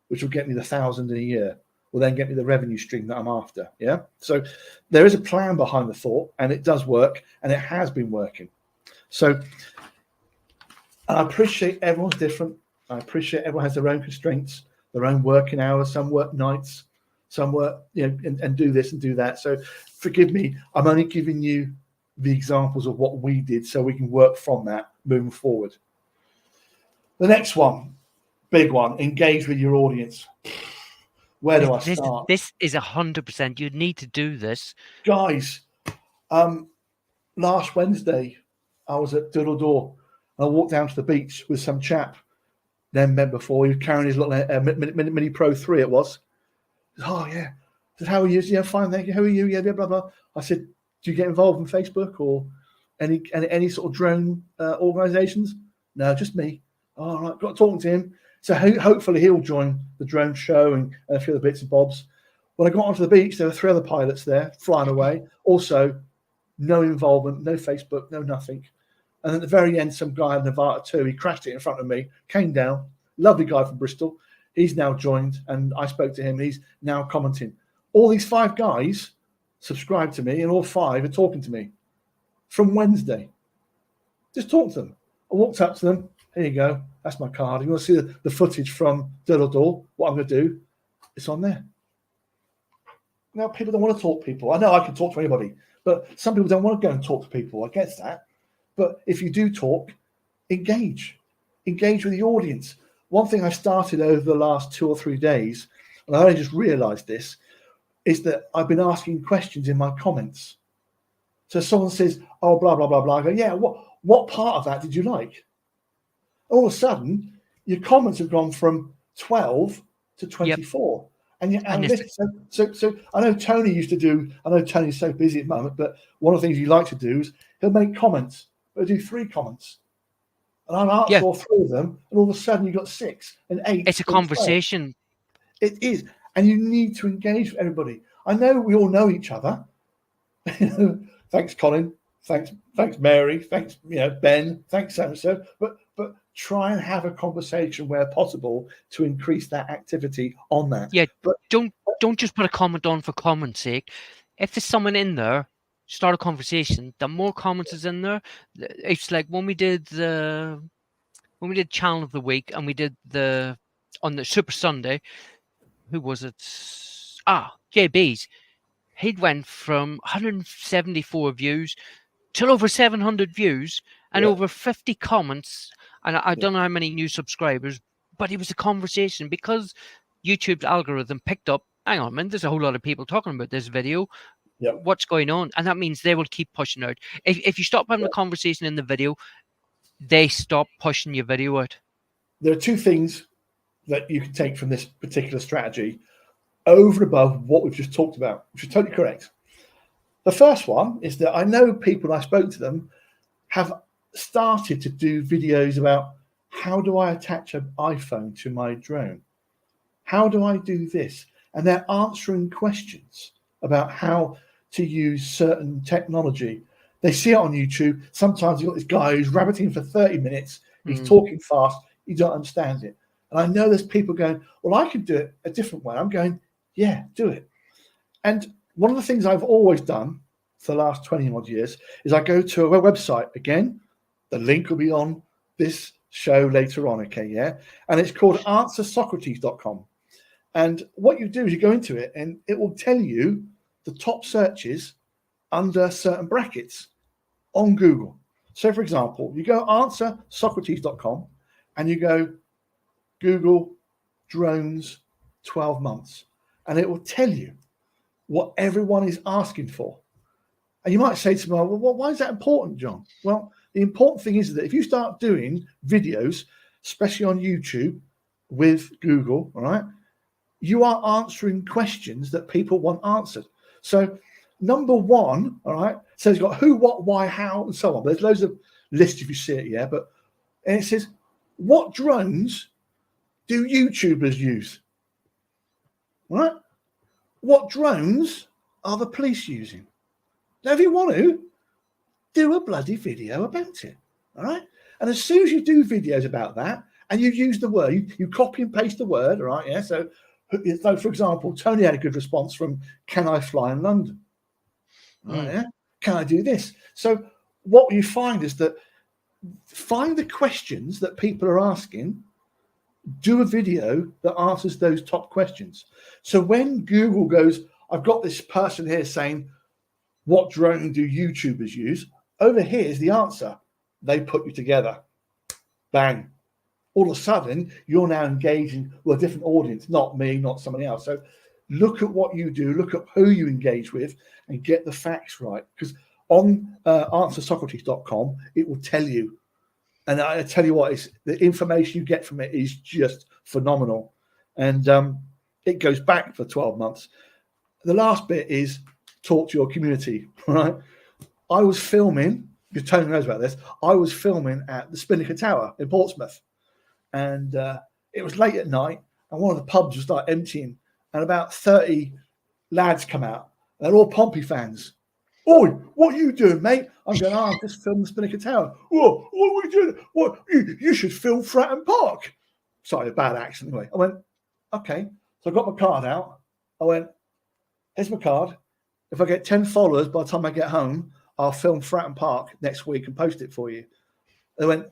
which will get me the 1,000 in a year, will then get me the revenue stream that I'm after. Yeah. So there is a plan behind the thought, and it does work, and it has been working. So I appreciate everyone's different. I appreciate everyone has their own constraints, their own working hours. Some work nights, some work, and do this and do that. So forgive me, I'm only giving you the examples of what we did so we can work from that moving forward. The next one, big one, engage with your audience. Where do I start? This is 100%. You need to do this. Guys, last Wednesday, I was at Doodle Door, and I walked down to the beach with some chap, then met before. He was carrying his little Mini Pro 3, it was. Oh, yeah. I said, how are you? Yeah, fine, thank you. How are you? Yeah, blah, blah. I said, do you get involved in Facebook or any sort of drone organizations? No, just me. Oh, all right, got talking to him. So hopefully he'll join the drone show and a few other bits and bobs. When I got onto the beach, there were 3 other pilots there flying away. Also, no involvement, no Facebook, no nothing. And at the very end, some guy in Nevada too, he crashed it in front of me, came down, lovely guy from Bristol. He's now joined, and I spoke to him. He's now commenting. All these 5 guys subscribed to me, and all 5 are talking to me from Wednesday. Just talk to them. I walked up to them. Here you go. That's my card. You want to see the footage from Doodle Door, what I'm going to do? It's on there. Now, people don't want to talk to people. I know I can talk to anybody, but some people don't want to go and talk to people. I get that. But if you do talk, engage with the audience. One thing I started over the last 2 or 3 days, and I only just realized this, is that I've been asking questions in my comments. So someone says, oh, blah, blah, blah, blah. I go, yeah, what part of that did you like? All of a sudden, your comments have gone from 12 to 24. Yep. And this, so I know Tony used to do, I know Tony's so busy at the moment, but one of the things he likes to do is he'll make comments, but he'll do 3 comments. And I'll answer all 3 of them, and all of a sudden you've got 6 and 8. It's a conversation. 12. It is. And you need to engage with everybody. I know we all know each other. Thanks, Colin. Thanks, Mary. Thanks, Ben. Thanks, so-and-so. But try and have a conversation where possible to increase that activity on that. Yeah, but don't just put a comment on for comment's sake. If there's someone in there, start a conversation. The more comments is in there, it's like when we did Channel of the Week and we did on the Super Sunday. Who was it? JB's. He'd went from 174 views till over 700 views and over 50 comments. And I don't know how many new subscribers, but it was a conversation because YouTube's algorithm picked up, hang on a minute, there's a whole lot of people talking about this video. Yep. What's going on? And that means they will keep pushing out. If you stop having a conversation in the video, they stop pushing your video out. There are 2 things that you can take from this particular strategy over and above what we've just talked about, which is totally correct. The first one is that I know people, I spoke to them, have started to do videos about how do I attach an iPhone to my drone? How do I do this? And they're answering questions about how to use certain technology. They see it on YouTube. Sometimes you've got this guy who's rabbiting for 30 minutes. He's talking fast. You don't understand it. And I know there's people going, well, I could do it a different way. I'm going, yeah, do it. And one of the things I've always done for the last 20 odd years is I go to a website. Again, the link will be on this show later on, okay, yeah? And it's called answersocrates.com. And what you do is you go into it and it will tell you the top searches under certain brackets on Google. So, for example, you go answersocrates.com and you go Google drones 12 months, and it will tell you what everyone is asking for. And you might say to me, well, why is that important, John? Well, the important thing is that if you start doing videos, especially on YouTube with Google, all right, you are answering questions that people want answered. So number 1, all right, so it's got who, what, why, how, and so on. There's loads of lists if you see it, yeah. And it says, what drones do YouTubers use? All right? What drones are the police using? Now, if you want to, do a bloody video about it. All right? And as soon as you do videos about that, and you use the word, you copy and paste the word, all right? Yeah. So, for example, Tony had a good response from, can I fly in London? Right, yeah? Can I do this? So what you find is that find the questions that people are asking, do a video that answers those top questions. So when Google goes, I've got this person here saying, what drone do YouTubers use? Over here is the answer. They put you together. Bang. All of a sudden, you're now engaging with a different audience, not me, not somebody else. So look at what you do, look at who you engage with, and get the facts right. Because on answersocrates.com, it will tell you. And I tell you what, the information you get from it is just phenomenal. And it goes back for 12 months. The last bit is talk to your community, right? I was filming, because Tony knows about this, I was filming at the Spinnaker Tower in Portsmouth. And it was late at night, and one of the pubs was like emptying, and about 30 lads come out. They're all Pompey fans. Oi, what are you doing, mate? I'm going, I'm just filming the Spinnaker Tower. Oh, what are we doing? What? You should film Fratton Park. Sorry, a bad accent anyway. I went, okay. So I got my card out. I went, here's my card. If I get 10 followers by the time I get home, I'll film Fratton Park next week and post it for you. They went,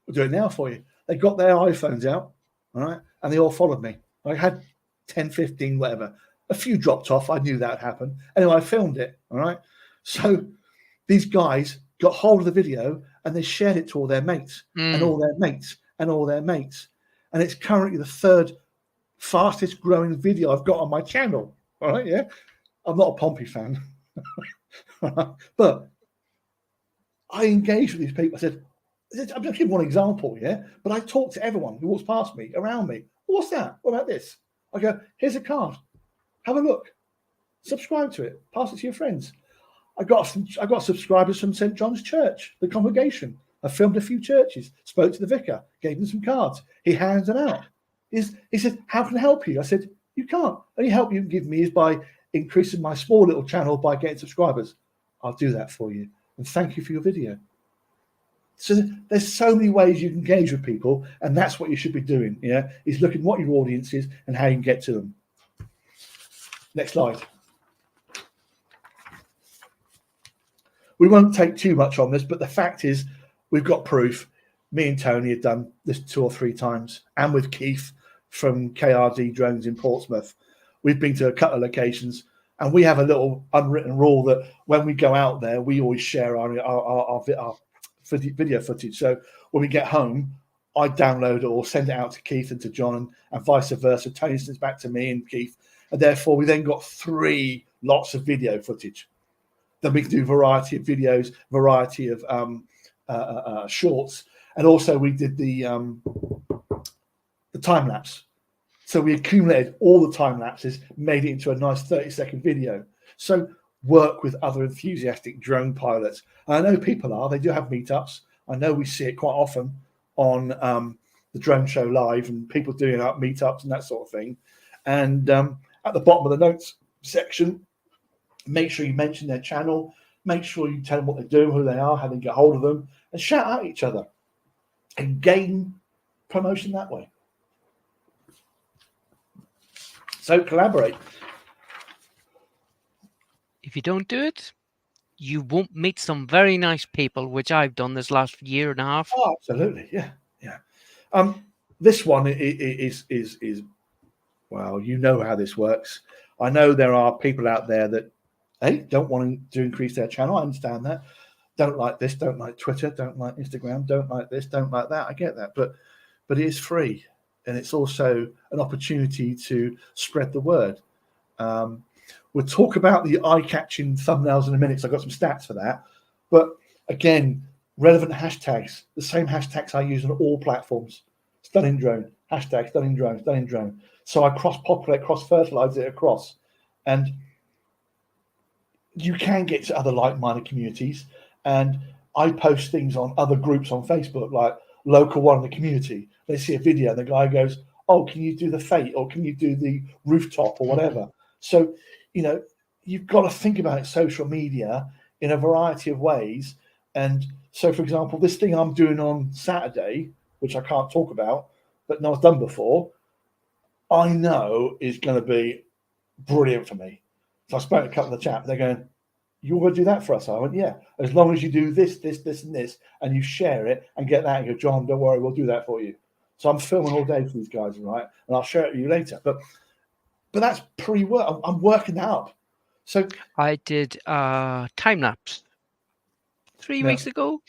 we'll do it now for you. They got their iPhones out, all right, and they all followed me. I had 10, 15, whatever. A few dropped off. I knew that would happen. Anyway, I filmed it. All right. So these guys got hold of the video and they shared it to all their mates and all their mates and all their mates. And it's currently the third fastest growing video I've got on my channel. All right. Yeah. I'm not a Pompey fan. But I engaged with these people. I said, I'm just giving one example, yeah. But I talk to everyone who walks past me, around me. What's that? What about this? I go, here's a card. Have a look. Subscribe to it. Pass it to your friends. I got subscribers from St. John's Church, the congregation. I filmed a few churches, spoke to the vicar, gave him some cards. He handed them out. He said, how can I help you? I said, you can't. Only help you can give me is by increasing my small little channel by getting subscribers. I'll do that for you. And thank you for your video. So there's so many ways you can engage with people, and that's what you should be doing. Yeah, is looking what your audience is and how you can get to them. Next slide. We won't take too much on this, but the fact is we've got proof. Me and Tony have done this 2 or 3 times, and with Keith from KRD Drones in Portsmouth. We've been to a couple of locations, and we have a little unwritten rule that when we go out there, we always share our video footage. So when we get home, I download it or send it out to Keith and to John, and vice versa. Tony sends back to me and Keith, and therefore we then got 3 lots of video footage. Then we can do variety of videos, variety of shorts, and also we did the time lapse. So we accumulated all the time lapses, made it into a nice 30-second video. So work with other enthusiastic drone pilots. And I know people are. They do have meetups. I know we see it quite often on the Drone Show Live and people doing up meetups and that sort of thing. And at the bottom of the notes section, make sure you mention their channel. Make sure you tell them what they're doing, who they are, how they get hold of them, and shout out at each other and gain promotion that way. So collaborate. If you don't do it, you won't meet some very nice people, which I've done this last year and a half. Oh, absolutely, yeah. This one is well, you know how this works. I know there are people out there that don't want to increase their channel. I understand that. Don't like this, don't like Twitter, don't like Instagram, don't like this, don't like that. I get that, but it is free, and it's also an opportunity to spread the word. We'll talk about the eye-catching thumbnails in a minute, so I've got some stats for that. But again, relevant hashtags, the same hashtags I use on all platforms. Stunning drone, hashtag stunning drone, stunning drone. So I cross-populate, cross-fertilize it across. And you can get to other like-minded communities. And I post things on other groups on Facebook, like local one in the community. They see a video and the guy goes, oh, can you do the fate, or can you do the rooftop, or whatever? So, you've got to think about social media in a variety of ways. And so, for example, this thing I'm doing on Saturday, which I can't talk about, but no one's done before, I know is going to be brilliant for me. So I spoke to a couple of the chat. They're going, you want to do that for us? I went, yeah, as long as you do this, this, this, and this, and you share it and get that and go, John, don't worry, we'll do that for you. So I'm filming all day for these guys, right? And I'll share it with you later. But that's pre-work. I'm working that up. So I did time lapse 3 weeks ago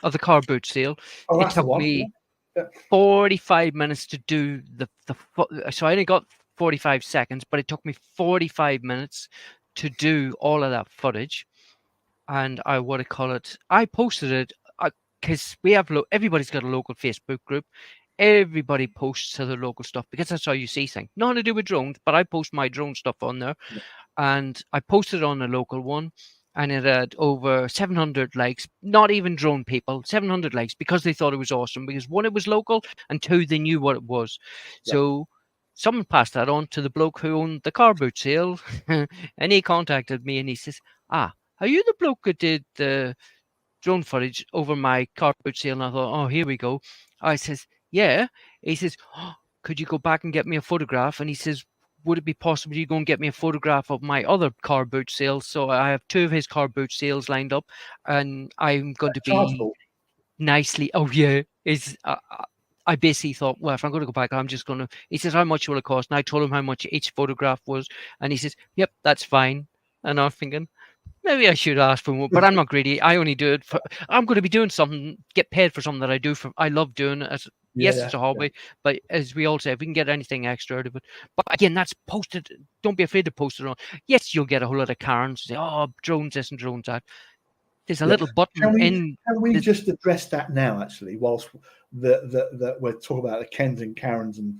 of the car boot sale. Oh, it took me 45 minutes to do so I only got 45 seconds, but it took me 45 minutes to do all of that footage. And I posted it because we have everybody's got a local Facebook group. Everybody posts to the local stuff because that's how you see things. Nothing to do with drones, but I post my drone stuff on there. Yeah. And I posted on a local one, and it had over 700 likes. Not even drone people, 700 likes, because they thought it was awesome. Because 1, it was local, and 2, they knew what it was. Yeah. So someone passed that on to the bloke who owned the car boot sale, and he contacted me and he says, are you the bloke who did the drone footage over my car boot sale? And I thought, oh, here we go. I says, yeah. He says, oh, could you go back and get me a photograph? And he says, would it be possible you go and get me a photograph of my other car boot sales? So I have 2 of his car boot sales lined up, and I'm going to be nicely. Oh yeah, I basically thought, well, if I'm going to go back, I'm just going to. He says, how much will it cost? And I told him how much each photograph was, and he says, yep, that's fine. And I'm thinking, maybe I should ask for more, but I'm not greedy. I only do it for. I'm going to be doing something, get paid for something that I do for. I love doing it. Yes, Yeah, it's a hobby, but as we all say, if we can get anything extra out of it. But again, that's posted. Don't be afraid to post it on. Yes, you'll get a whole lot of Karens say, "Oh, drones this and drones that." There's a yeah. little button in. Can we The, just address that now? Actually, whilst the we're talking about the Kens and Karens and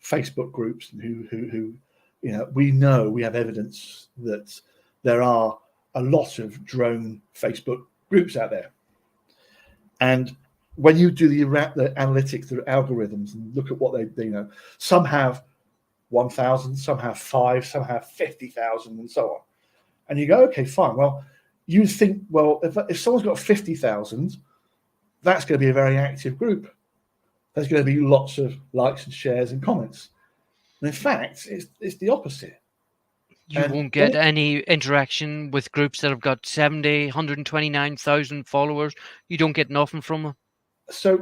Facebook groups and who we know, we have evidence that there are a lot of drone Facebook groups out there, and when you do the analytics, the algorithms, and look at what they some have 1,000, some have 5, some have 50,000, and so on. And you go, okay, fine. Well, you think, well, if someone's got 50,000, that's going to be a very active group. There's going to be lots of likes and shares and comments. And in fact, it's the opposite. you won't get any interaction with groups that have got 70, 129,000 followers. You don't get nothing from them. So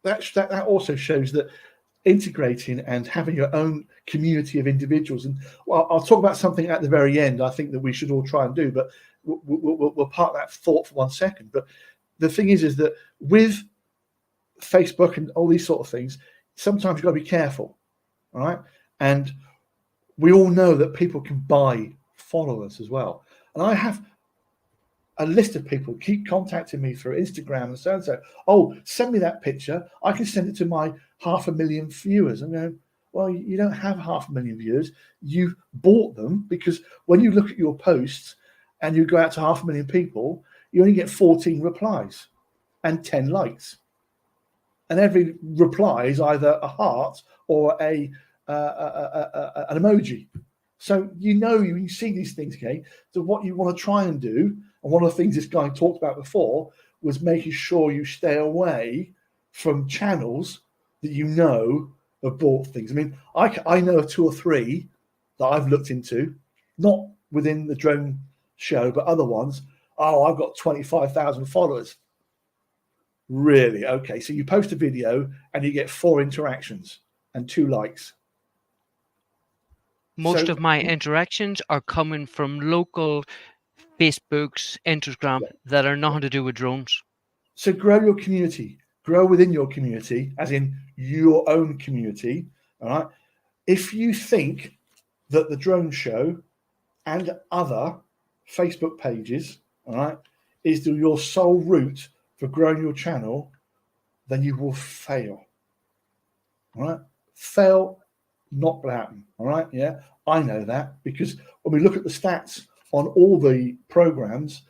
that also shows that integrating and having your own community of individuals, and well, I'll talk about something at the very end I think that we should all try and do, but we'll park that thought for 1 second. But the thing is that with Facebook and all these sort of things, sometimes you've got to be careful, all right? And we all know that people can buy followers as well. And I have a list of people keep contacting me through Instagram and so and so. Oh, send me that picture. I can send it to my 500,000 viewers. I'm going, well, you don't have 500,000 viewers. You bought them because when you look at your posts and you go out to 500,000 people, you only get 14 replies and 10 likes. And every reply is either a heart or an emoji. So you see these things, okay? So what you want to try and do, and one of the things this guy talked about before, was making sure you stay away from channels that have bought things. I mean, I know of 2 or 3 that I've looked into, not within the drone show, but other ones. Oh, I've got 25,000 followers. Really? Okay. So you post a video and you get 4 interactions and 2 likes. Most of my interactions are coming from local Facebooks, Instagram that are nothing to do with drones. So grow your community, grow within your community, as in your own community. All right. If you think that the drone show and other Facebook pages, all right, is your sole route for growing your channel, then you will fail. All right. Fail, not going to happen. All right. Yeah. I know that because when we look at the stats on all the programs,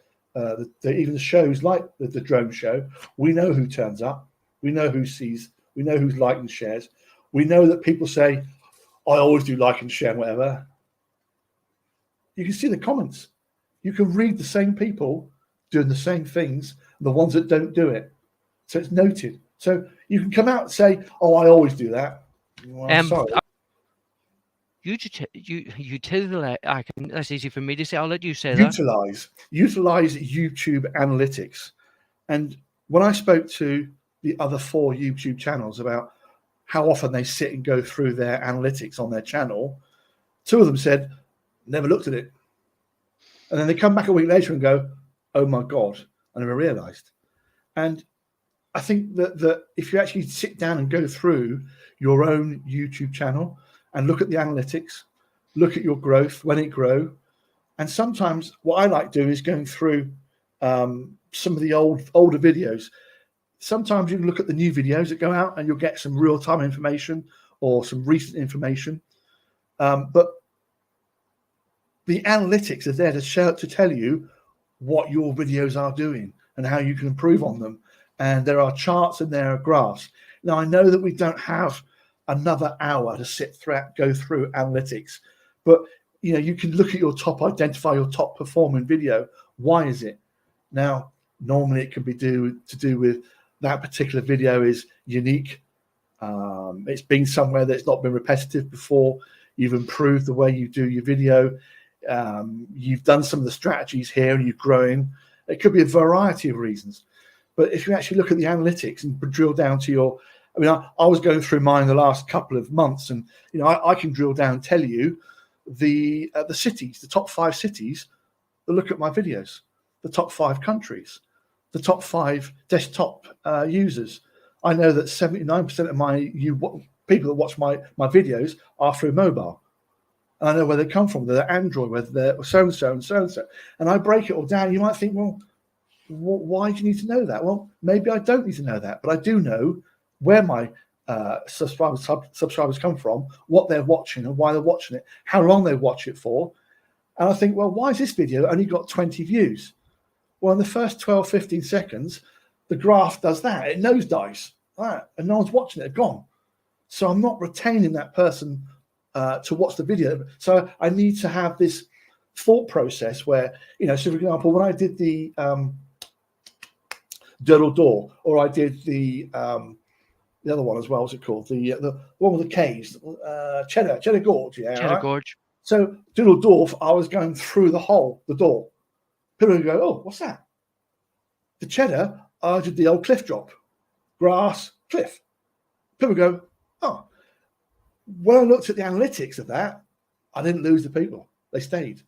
even the shows like the drone show, we know who turns up, we know who sees, we know who's likes and shares. We know that people say, I always do like and share and whatever. You can see the comments. You can read the same people doing the same things, the ones that don't do it. So it's noted. So you can come out and say, oh, I always do that. Well, I'm sorry. That's easy for me to say. I'll let you say Utilize YouTube analytics. And when I spoke to the other 4 YouTube channels about how often they sit and go through their analytics on their channel, 2 of them said, never looked at it. And then they come back a week later and go, oh my God, I never realized. And I think that if you actually sit down and go through your own YouTube channel and look at the analytics, look at your growth, when it grow. And sometimes what I like doing is going through some of the older videos. Sometimes you can look at the new videos that go out and you'll get some real-time information or some recent information. But the analytics are there to tell you what your videos are doing and how you can improve on them. And there are charts and there are graphs. Now, I know that we don't have another hour to go through analytics, but you can look at identify your top performing video. Why is it? Now, normally it can be to do with that particular video is unique. It's been somewhere that's not been repetitive before. You've improved the way you do your video. You've done some of the strategies here and you're growing. It could be a variety of reasons. But if you actually look at the analytics and drill down to your I mean, I was going through mine the last couple of months, and I can drill down and tell you the cities, the top 5 cities that look at my videos, the top 5 countries, the top 5 desktop users. I know that 79% of my people that watch my videos are through mobile. And I know where they come from. They're Android, whether they're so-and-so and so-and-so. And I break it all down. You might think, well, why do you need to know that? Well, maybe I don't need to know that, but I do know where my subscribers come from, what they're watching and why they're watching it, how long they watch it for. And I think, well, why has this video only got 20 views? Well, in the first 12, 15 seconds, the graph does that. It nosedives, right? And no one's watching it, they're gone. So I'm not retaining that person to watch the video. So I need to have this thought process where, so for example, when I did the Diddle Door, or I did the other one as well, what's it called? The one with the caves, Cheddar Gorge, yeah. Cheddar Gorge. So Diddle Door, I was going through the door. People would go, oh, what's that? The Cheddar, I did the old cliff drop, grass, cliff. People go, oh. When I looked at the analytics of that, I didn't lose the people. They stayed.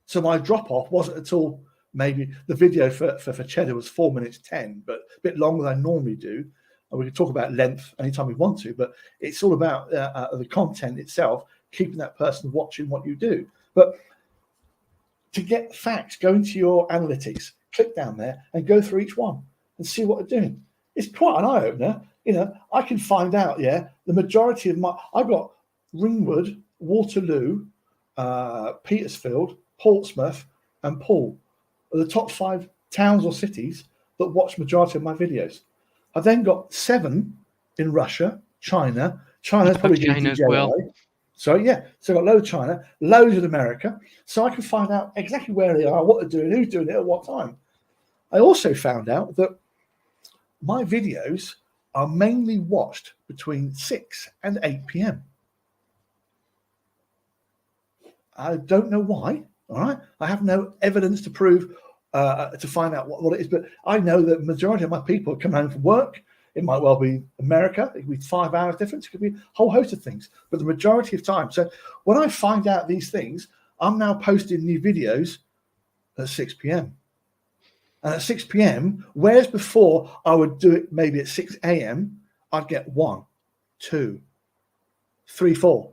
So my drop-off wasn't at all, maybe the video for Cheddar was 4 minutes 10, but a bit longer than I normally do. And we can talk about length anytime we want to, but it's all about the content itself, keeping that person watching what you do. But to get facts, go into your analytics, click down there and go through each one and see what they're doing. It's quite an eye-opener. I can find out, the majority of I've got Ringwood, Waterloo, Petersfield, Portsmouth, and Poole are the top 5 towns or cities that watch majority of my videos. I've then got 7 in Russia, China. China's probably China as well. So I've got loads of China, loads in America. So I can find out exactly where they are, what they're doing, who's doing it at what time. I also found out that my videos are mainly watched between 6 and 8 p.m. I don't know why. All right, I have no evidence to prove to find out what it is, but I know that the majority of my people come home from work. It might well be America. It could be 5 hours difference. It could be a whole host of things, but the majority of time. So when I find out these things, I'm now posting new videos at 6 p.m. And at 6 p.m., whereas before I would do it maybe at 6 a.m., I'd get 1, 2, 3, 4.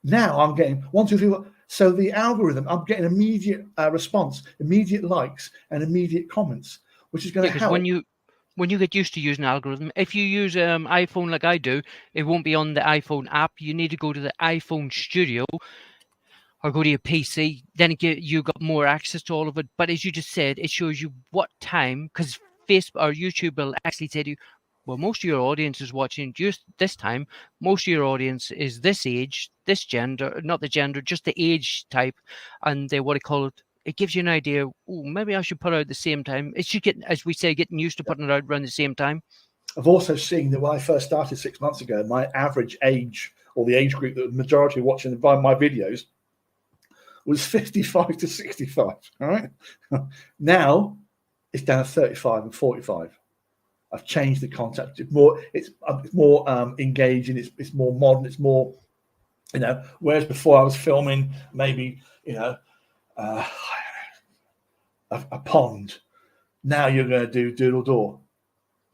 Now I'm getting 1, 2, 3, 4. So the algorithm, I'm getting immediate response, immediate likes, and immediate comments, which is going to help. When you get used to using an algorithm, if you use iPhone like I do, it won't be on the iPhone app. You need to go to the iPhone Studio or go to your PC. Then you got more access to all of it. But as you just said, it shows you what time, because Facebook or YouTube will actually tell you, well, most of your audience is watching just this time. Most of your audience is this age, this gender, not the gender, just the age type, and what do you call it? It gives you an idea. Oh, maybe I should put out at the same time. It should get, as we say, getting used to putting it out around the same time. I've also seen that when I first started 6 months ago, my average age, or the age group that the majority watching my videos, was 55 to 65. All right. Now it's down to 35 and 45. I've changed the concept. It's more engaging. It's more modern. It's more, Whereas before I was filming maybe a pond. Now you're going to do Doodle Door.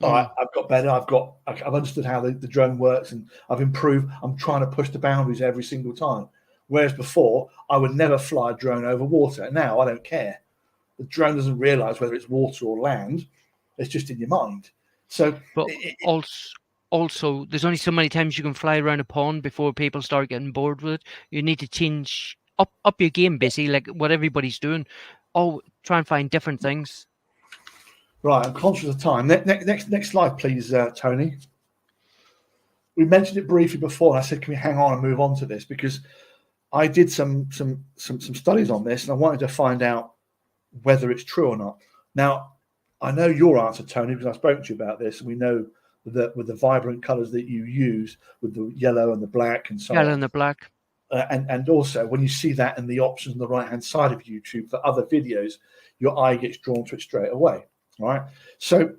I've got better. I've understood how the drone works, and I've improved. I'm trying to push the boundaries every single time. Whereas before I would never fly a drone over water. Now I don't care. The drone doesn't realize whether it's water or land. It's just in your mind. So, but also, there's only so many times you can fly around a pond before people start getting bored with it. You need to change up your game, basically, like what everybody's doing. Oh, try and find different things. Right, I'm conscious of time. Next slide, please, Tony. We mentioned it briefly before, and I said, can we hang on and move on to this? Because I did some studies on this, and I wanted to find out whether it's true or not. Now, I know your answer, Tony, because I've spoken to you about this, and we know that with the vibrant colours that you use, with the yellow and the black and so on. Yellow and the black. And also, when you see that in the options on the right-hand side of YouTube for other videos, your eye gets drawn to it straight away, right? So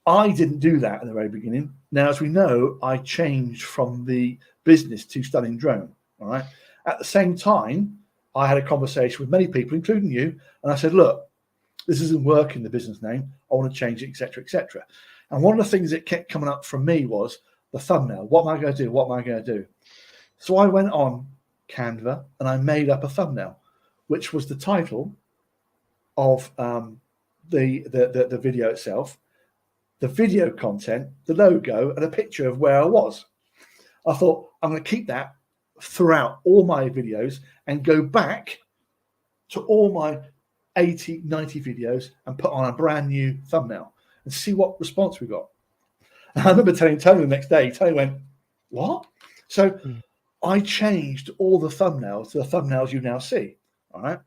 I didn't do that in the very beginning. Now, as we know, I changed from the business to Stunning Drone. All right. At the same time, I had a conversation with many people, including you, and I said, look, this isn't working, the business name. I want to change it, etc., etc. And one of the things that kept coming up from me was the thumbnail. What am I going to do? What am I going to do? So I went on Canva and I made up a thumbnail, which was the title of the video itself, the video content, the logo, and a picture of where I was. I thought, I'm going to keep that throughout all my videos and go back to all my 80, 90 videos and put on a brand new thumbnail and see what response we got. And I remember telling Tony the next day, Tony went, what? So I changed all the thumbnails to the thumbnails you now see. All right.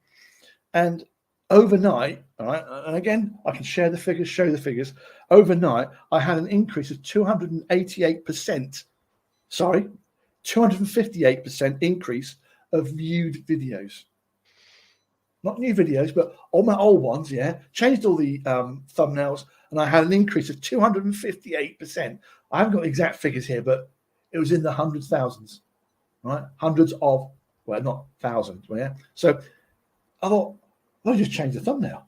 And overnight, all right, and again, I can share the figures, show the figures. Overnight, I had an increase of 288%. Sorry, 258% increase of viewed videos. Not new videos, but all my old ones, yeah. Changed all the thumbnails, and I had an increase of 258%. I haven't got exact figures here, but it was in the hundreds, thousands, right? Hundreds of, well, not thousands, yeah. So I thought, I'll just change the thumbnail.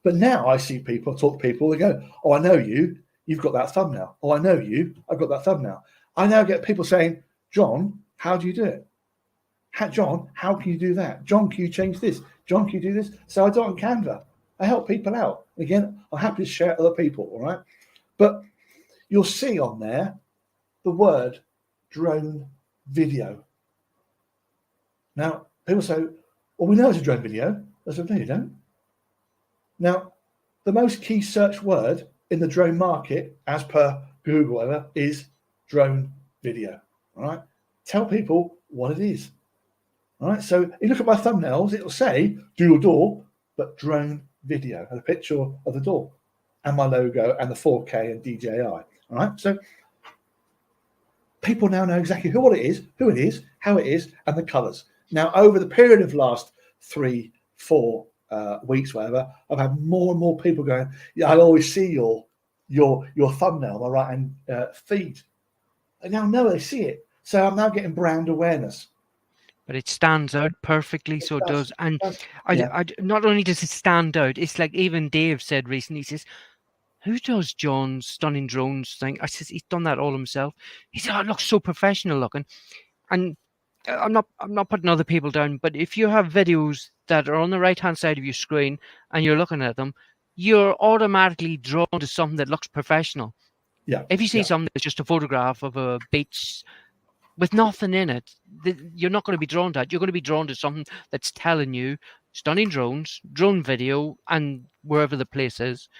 But now I see people, talk to people, they go, oh, I know you, you've got that thumbnail. Oh, I know you, I've got that thumbnail. I now get people saying, John, how do you do it? John, how can you do that? John, can you change this? John, can you do this? So I do it on Canva. I help people out. Again, I'm happy to share other people, all right? But you'll see on there the word drone video. Now, people say, well, we know it's a drone video. I said, no, you don't. Now, the most key search word in the drone market, as per Google, whatever, is drone video, all right? Tell people what it is. All right, so you look at my thumbnails, it'll say dual door, but drone video, and a picture of the door, and my logo, and the 4K and DJI. All right, so people now know exactly who it is, how it is, and the colours. Now, over the period of last 3-4 weeks, whatever, I've had more and more people going, yeah, I always see your thumbnail, my right hand feed. And now know they see it. So I'm now getting brand awareness. But it stands out perfectly, so it does. And yeah. I not only does it stand out, it's like even Dave said recently, he says, who does John's Stunning Drones thing? I says, he's done that all himself. He said, oh, it looks so professional looking. And I'm not putting other people down, but if you have videos that are on the right-hand side of your screen and you're looking at them, you're automatically drawn to something that looks professional. Yeah. If you see something that's just a photograph of a beach with nothing in it, you're not going to be drawn to that. You're going to be drawn to something that's telling you Stunning Drones, drone video, and wherever the place is,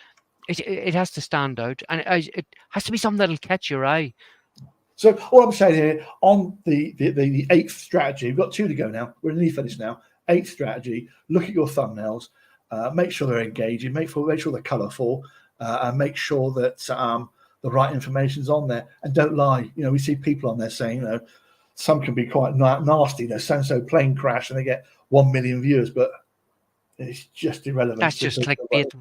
it has to stand out, and it has to be something that'll catch your eye. So all I'm saying here on the 8th strategy, we've got 2 to go now. We're nearly finished now. 8th strategy: look at your thumbnails, make sure they're engaging, make sure they're colourful, and make sure that the right information's on there, and don't lie. You know, we see people on there saying, you know, some can be quite nasty. You know, so plane crash and they get 1 million views, but it's just irrelevant. That's just clickbait.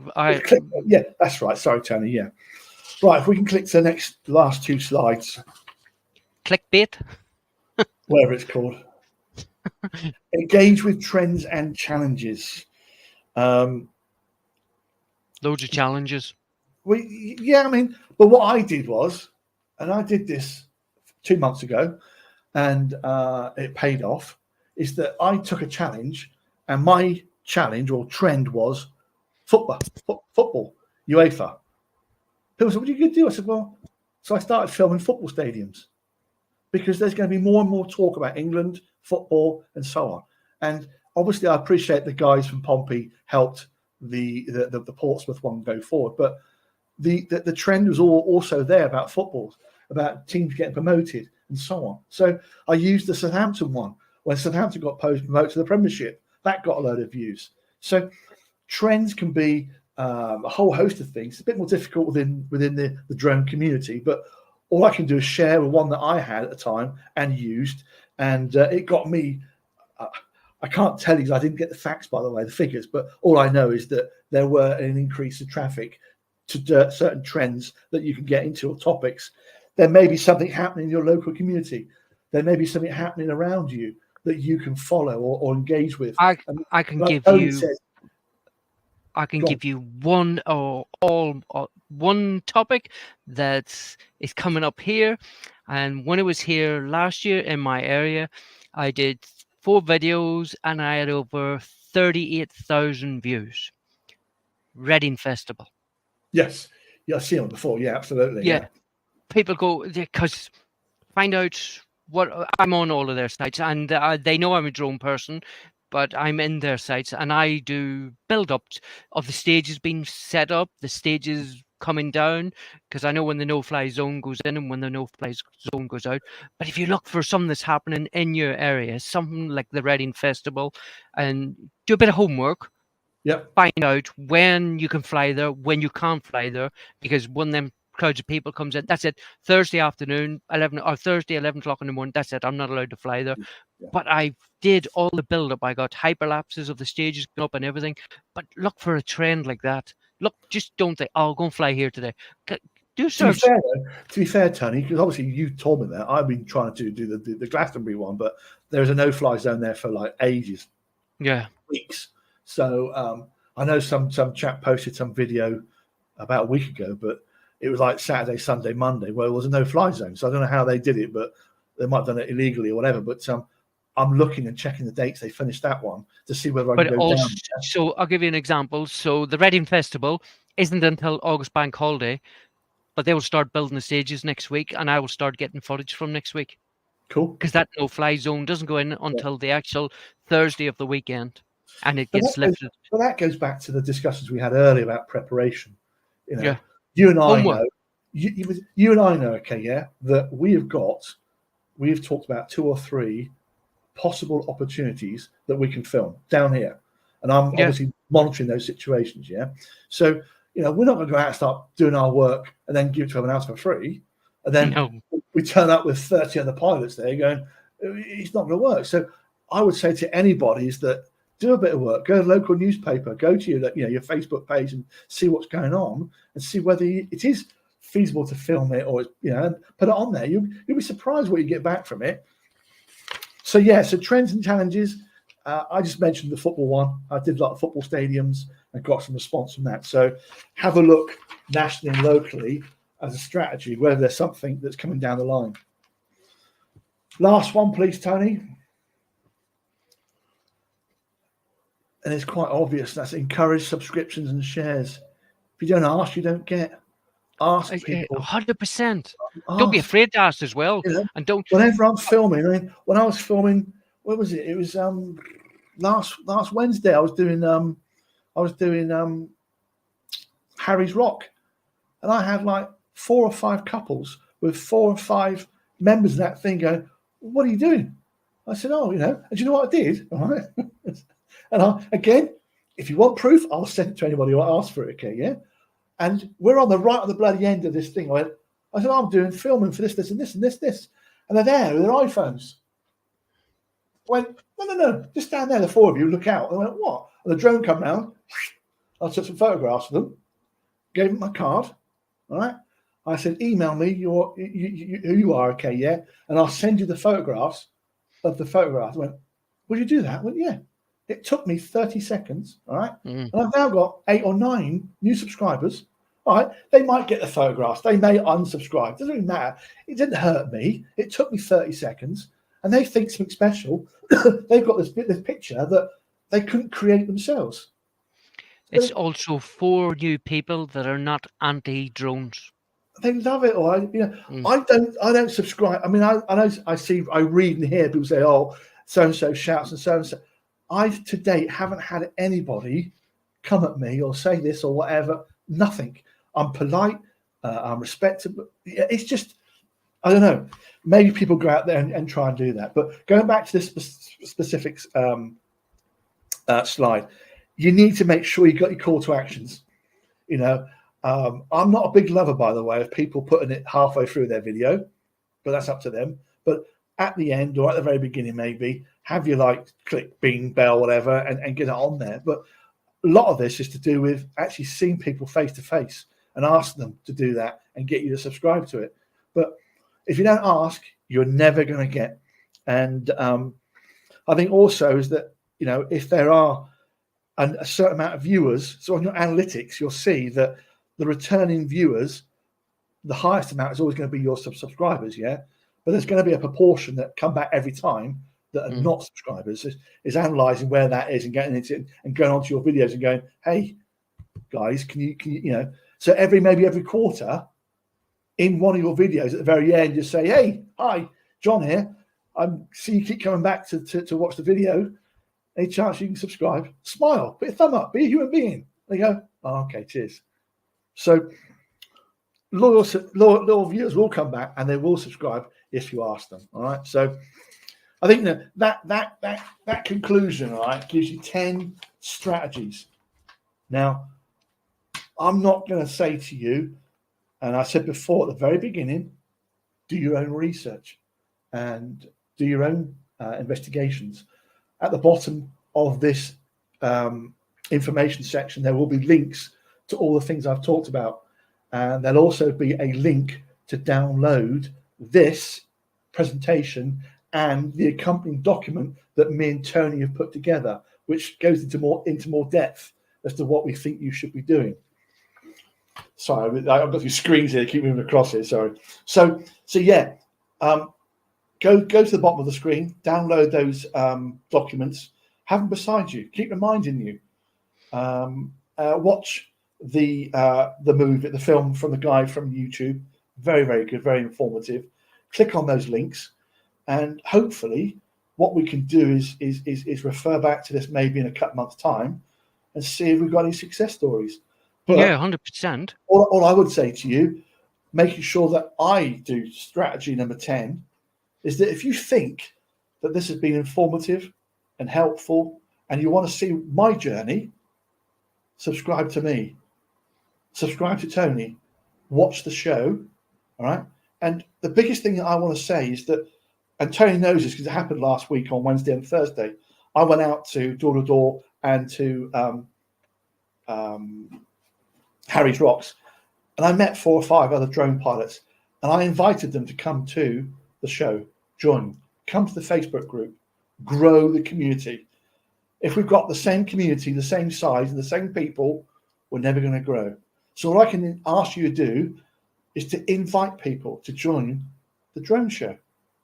Yeah, that's right. Sorry, Tony. Yeah, right. If we can click to the last 2 slides. Clickbait, whatever it's called. Engage with trends and challenges. Loads of challenges. Yeah, I mean, but what I did was, and I did this 2 months ago, and it paid off, is that I took a challenge, and my challenge or trend was football, UEFA. People said, what are you going to do? I said, well, so I started filming football stadiums, because there's going to be more and more talk about England, football, and so on. And obviously, I appreciate the guys from Pompey helped the Portsmouth one go forward, but the trend was also there about football, about teams getting promoted and so on. So I used the Southampton one when Southampton got promoted to the Premiership. That got a load of views. So trends can be a whole host of things. It's a bit more difficult within the drone community, but all I can do is share with one that I had at the time and used, and it got me. I can't tell you, I didn't get the facts, by the way, the figures, but all I know is that there were an increase of traffic to certain trends that you can get into or topics. There may be something happening in your local community. There may be something happening around you that you can follow or engage with. And I can like give Tony you said, I can give you one one topic that is coming up here. And when it was here last year in my area, I did 4 videos and I had over 38,000 views. Reading Festival. yes, yeah, I've seen it before. Yeah, absolutely. Yeah, Yeah, people go because find out what I'm on all of their sites, and they know I'm a drone person, but I'm in their sites and I do build up of the stages being set up, the stages coming down, because I know when the no-fly zone goes in and when the no-fly zone goes out. But if you look for something that's happening in your area, something like the Reading Festival, and do a bit of homework, yep, find out when you can fly there, when you can't fly there, because when them crowds of people comes in, that's it. Thursday afternoon, 11 or Thursday 11 o'clock in the morning. That's it. I'm not allowed to fly there. yeah. But I did all the build up. I got hyperlapses of the stages going up and everything. But look for a trend like that. Look, just don't think, oh, I'll go and fly here today. Do To be search. fair, though, Tony, because obviously you told me that I've been trying to do the Glastonbury one, but there's a no-fly zone there for like ages, Yeah. weeks. So I know some chap posted some video about a week ago, but it was like Saturday, Sunday, Monday, where there was a no-fly zone. So I don't know how they did it, but they might have done it illegally or whatever. But I'm looking and checking the dates they finished that one to see whether I can But go also, down. so I'll give you an example. So the Reading Festival isn't until August Bank Holiday, but they will start building the stages next week, and I will start getting footage from next week. Cool. Because that no-fly zone doesn't go in until the actual Thursday of the weekend, and it But gets lifted. that goes back to the discussions we had earlier about preparation. You know, Yeah. you and I Homework. know, you and I know, okay, yeah, that we've talked about 2 or 3 possible opportunities that we can film down here. And I'm obviously monitoring those situations, yeah. So, we're not going to go out and start doing our work and then give it to everyone else for free. And then we turn up with 30 other pilots there going, it's not going to work. So I would say to anybody is that do a bit of work, go to the local newspaper, go to your Facebook page and see what's going on and see whether it is feasible to film it or, and put it on there. You'll be surprised what you get back from it. So, so trends and challenges. I just mentioned the football one. I did a lot of football stadiums and got some response from that. So have a look nationally and locally as a strategy, whether there's something that's coming down the line. Last one, please, Tony. And it's quite obvious. That's encourage subscriptions and shares. If you don't ask, you don't get. Ask people. 100%. Don't be afraid to ask as well. And don't. Whenever I'm filming, when I was filming, what was it? It was last Wednesday. I was doing Harry's Rock, and I had like 4 or 5 couples with 4 or 5 members of that thing going, "What are you doing?" I said, "Oh, and do you know what I did?" All right. And again, if you want proof, I'll send it to anybody who asks for it. Okay, yeah. And we're on the bloody end of this thing. I said, I'm doing filming for this, and this, and this. And they're there with their iPhones. I went, no, just stand there, the 4 of you, look out. And I went, what? And the drone come round. I took some photographs of them, gave them my card. All right. I said, email me who you are, okay, yeah. And I'll send you the photographs of the photographs. I went, would you do that? I went, yeah. It took me 30 seconds, all right? And I've now got 8 or 9 new subscribers. All right, they might get the photographs. They may unsubscribe. It doesn't really matter. It didn't hurt me. It took me 30 seconds. And they think something special. They've got this picture that they couldn't create themselves. It's also for new people that are not anti-drones. They love it. Or I don't subscribe. I mean, I read and hear people say, oh, so-and-so shouts and so-and-so. I to date haven't had anybody come at me or say this or whatever. Nothing. I'm polite. I'm respectable. It's just, I don't know. Maybe people go out there and try and do that. But going back to this specifics slide, you need to make sure you got your call to actions. I'm not a big lover, by the way, of people putting it halfway through their video, but that's up to them. But at the end or at the very beginning, maybe have you click, bing, bell, whatever, and get it on there. But a lot of this is to do with actually seeing people face to face and ask them to do that and get you to subscribe to it. But if you don't ask, you're never going to get. And I think also is that, if there are a certain amount of viewers, so on your analytics, you'll see that the returning viewers, the highest amount is always going to be your subscribers, yeah? But there's going to be a proportion that come back every time that are not subscribers. Is analysing where that is and getting into it and going onto your videos and going, hey, guys, can you, so maybe every quarter in one of your videos at the very end, just say, hey, hi, John here. I see you keep coming back to watch the video. Any chance you can subscribe? Smile, put a thumb up, be a human being. They go, oh, okay, cheers. So loyal viewers will come back and they will subscribe if you ask them. All right. So I think that conclusion, all right, gives you 10 strategies. Now, I'm not going to say to you, and I said before at the very beginning, do your own research and do your own investigations. At the bottom of this information section, there will be links to all the things I've talked about. And there'll also be a link to download this presentation and the accompanying document that me and Tony have put together, which goes into more depth as to what we think you should be doing. Sorry, I've got these screens here, keep moving across here, sorry. So yeah, go to the bottom of the screen, download those documents, have them beside you, keep reminding you. Watch the movie, the film from the guy from YouTube, very, very good, very informative. Click on those links, and hopefully what we can do is refer back to this maybe in a couple months' time and see if we've got any success stories. But yeah, 100%. All I would say to you, making sure that I do strategy number 10, is that if you think that this has been informative and helpful and you want to see my journey, subscribe to me, subscribe to Tony, watch the show, all right? And the biggest thing that I want to say is that, and Tony knows this because it happened last week on Wednesday and Thursday, I went out to door to door and to Harry's Rocks, and I met 4 or 5 other drone pilots, and I invited them to come to the show, join, come to the Facebook group, grow the community. If we've got the same community, the same size, and the same people, we're never going to grow. So what I can ask you to do is to invite people to join the drone show.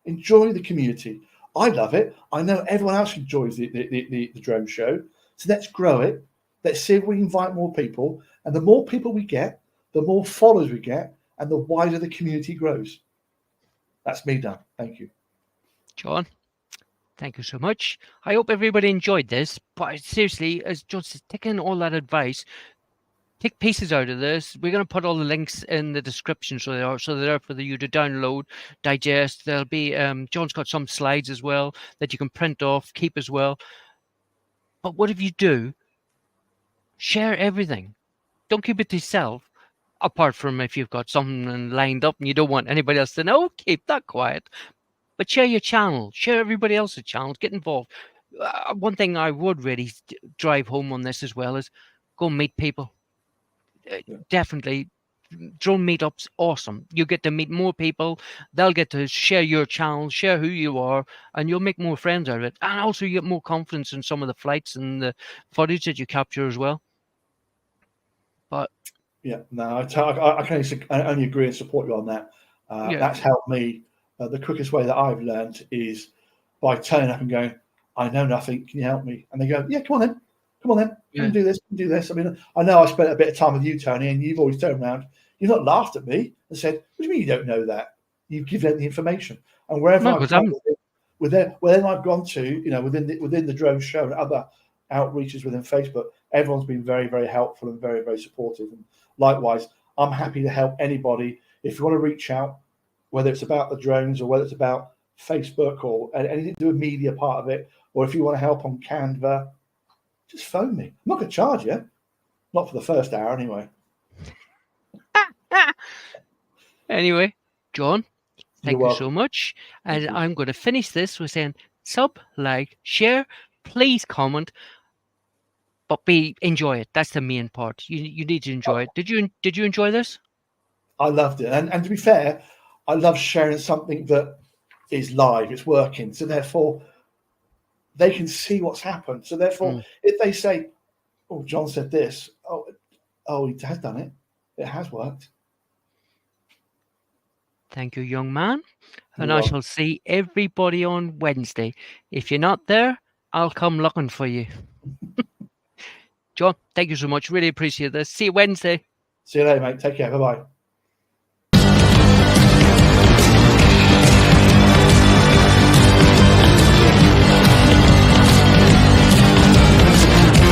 Enjoy the community. I love it. I know everyone else enjoys the drone show. So let's grow it. Let's see if we invite more people. And the more people we get, the more followers we get, and the wider the community grows. That's me done. Thank you. John, thank you so much. I hope everybody enjoyed this. But seriously, as John says, taking all that advice, take pieces out of this. We're going to put all the links in the description so they're there for you to download, digest. There'll be John's got some slides as well that you can print off, keep as well. But whatever you do, share everything. Don't keep it to yourself. Apart from if you've got something lined up and you don't want anybody else to know, keep that quiet. But share your channel, share everybody else's channels, get involved. One thing I would really drive home on this as well is go meet people. Definitely, drone meetups, awesome. You get to meet more people. They'll get to share your channel, share who you are, and you'll make more friends out of it. And also you get more confidence in some of the flights and the footage that you capture as well. But yeah, no, I can only agree and support you on that. That's helped me. The quickest way that I've learned is by turning up and going, I know nothing, can you help me? And they go, yeah, come on then. Come and do this. I mean, I know I spent a bit of time with you, Tony, and you've always turned around. You've not laughed at me and said, what do you mean you don't know that? You've given them the information. And wherever I've gone to, within the drone show and other outreaches within Facebook, everyone's been very, very helpful and very, very supportive. And likewise, I'm happy to help anybody. If you want to reach out, whether it's about the drones or whether it's about Facebook or anything to do with media part of it, or if you want to help on Canva, just phone me. I'm not going to charge you. Not for the first hour, anyway. Anyway, John, thank you so much. And I'm going to finish this with saying sub, like, share, please comment. but enjoy it. That's the main part. You need to enjoy it. Did you enjoy this? I loved it, and to be fair, I love sharing something that is live, it's working, so therefore they can see what's happened. So therefore, if they say, "Oh, John said this," oh, he has done it. It has worked. Thank you, young man. And You're I welcome. shall see everybody on Wednesday. If you're not there, I'll come looking for you. John, thank you so much. Really appreciate this. See you Wednesday. See you later, mate. Take care. Bye bye.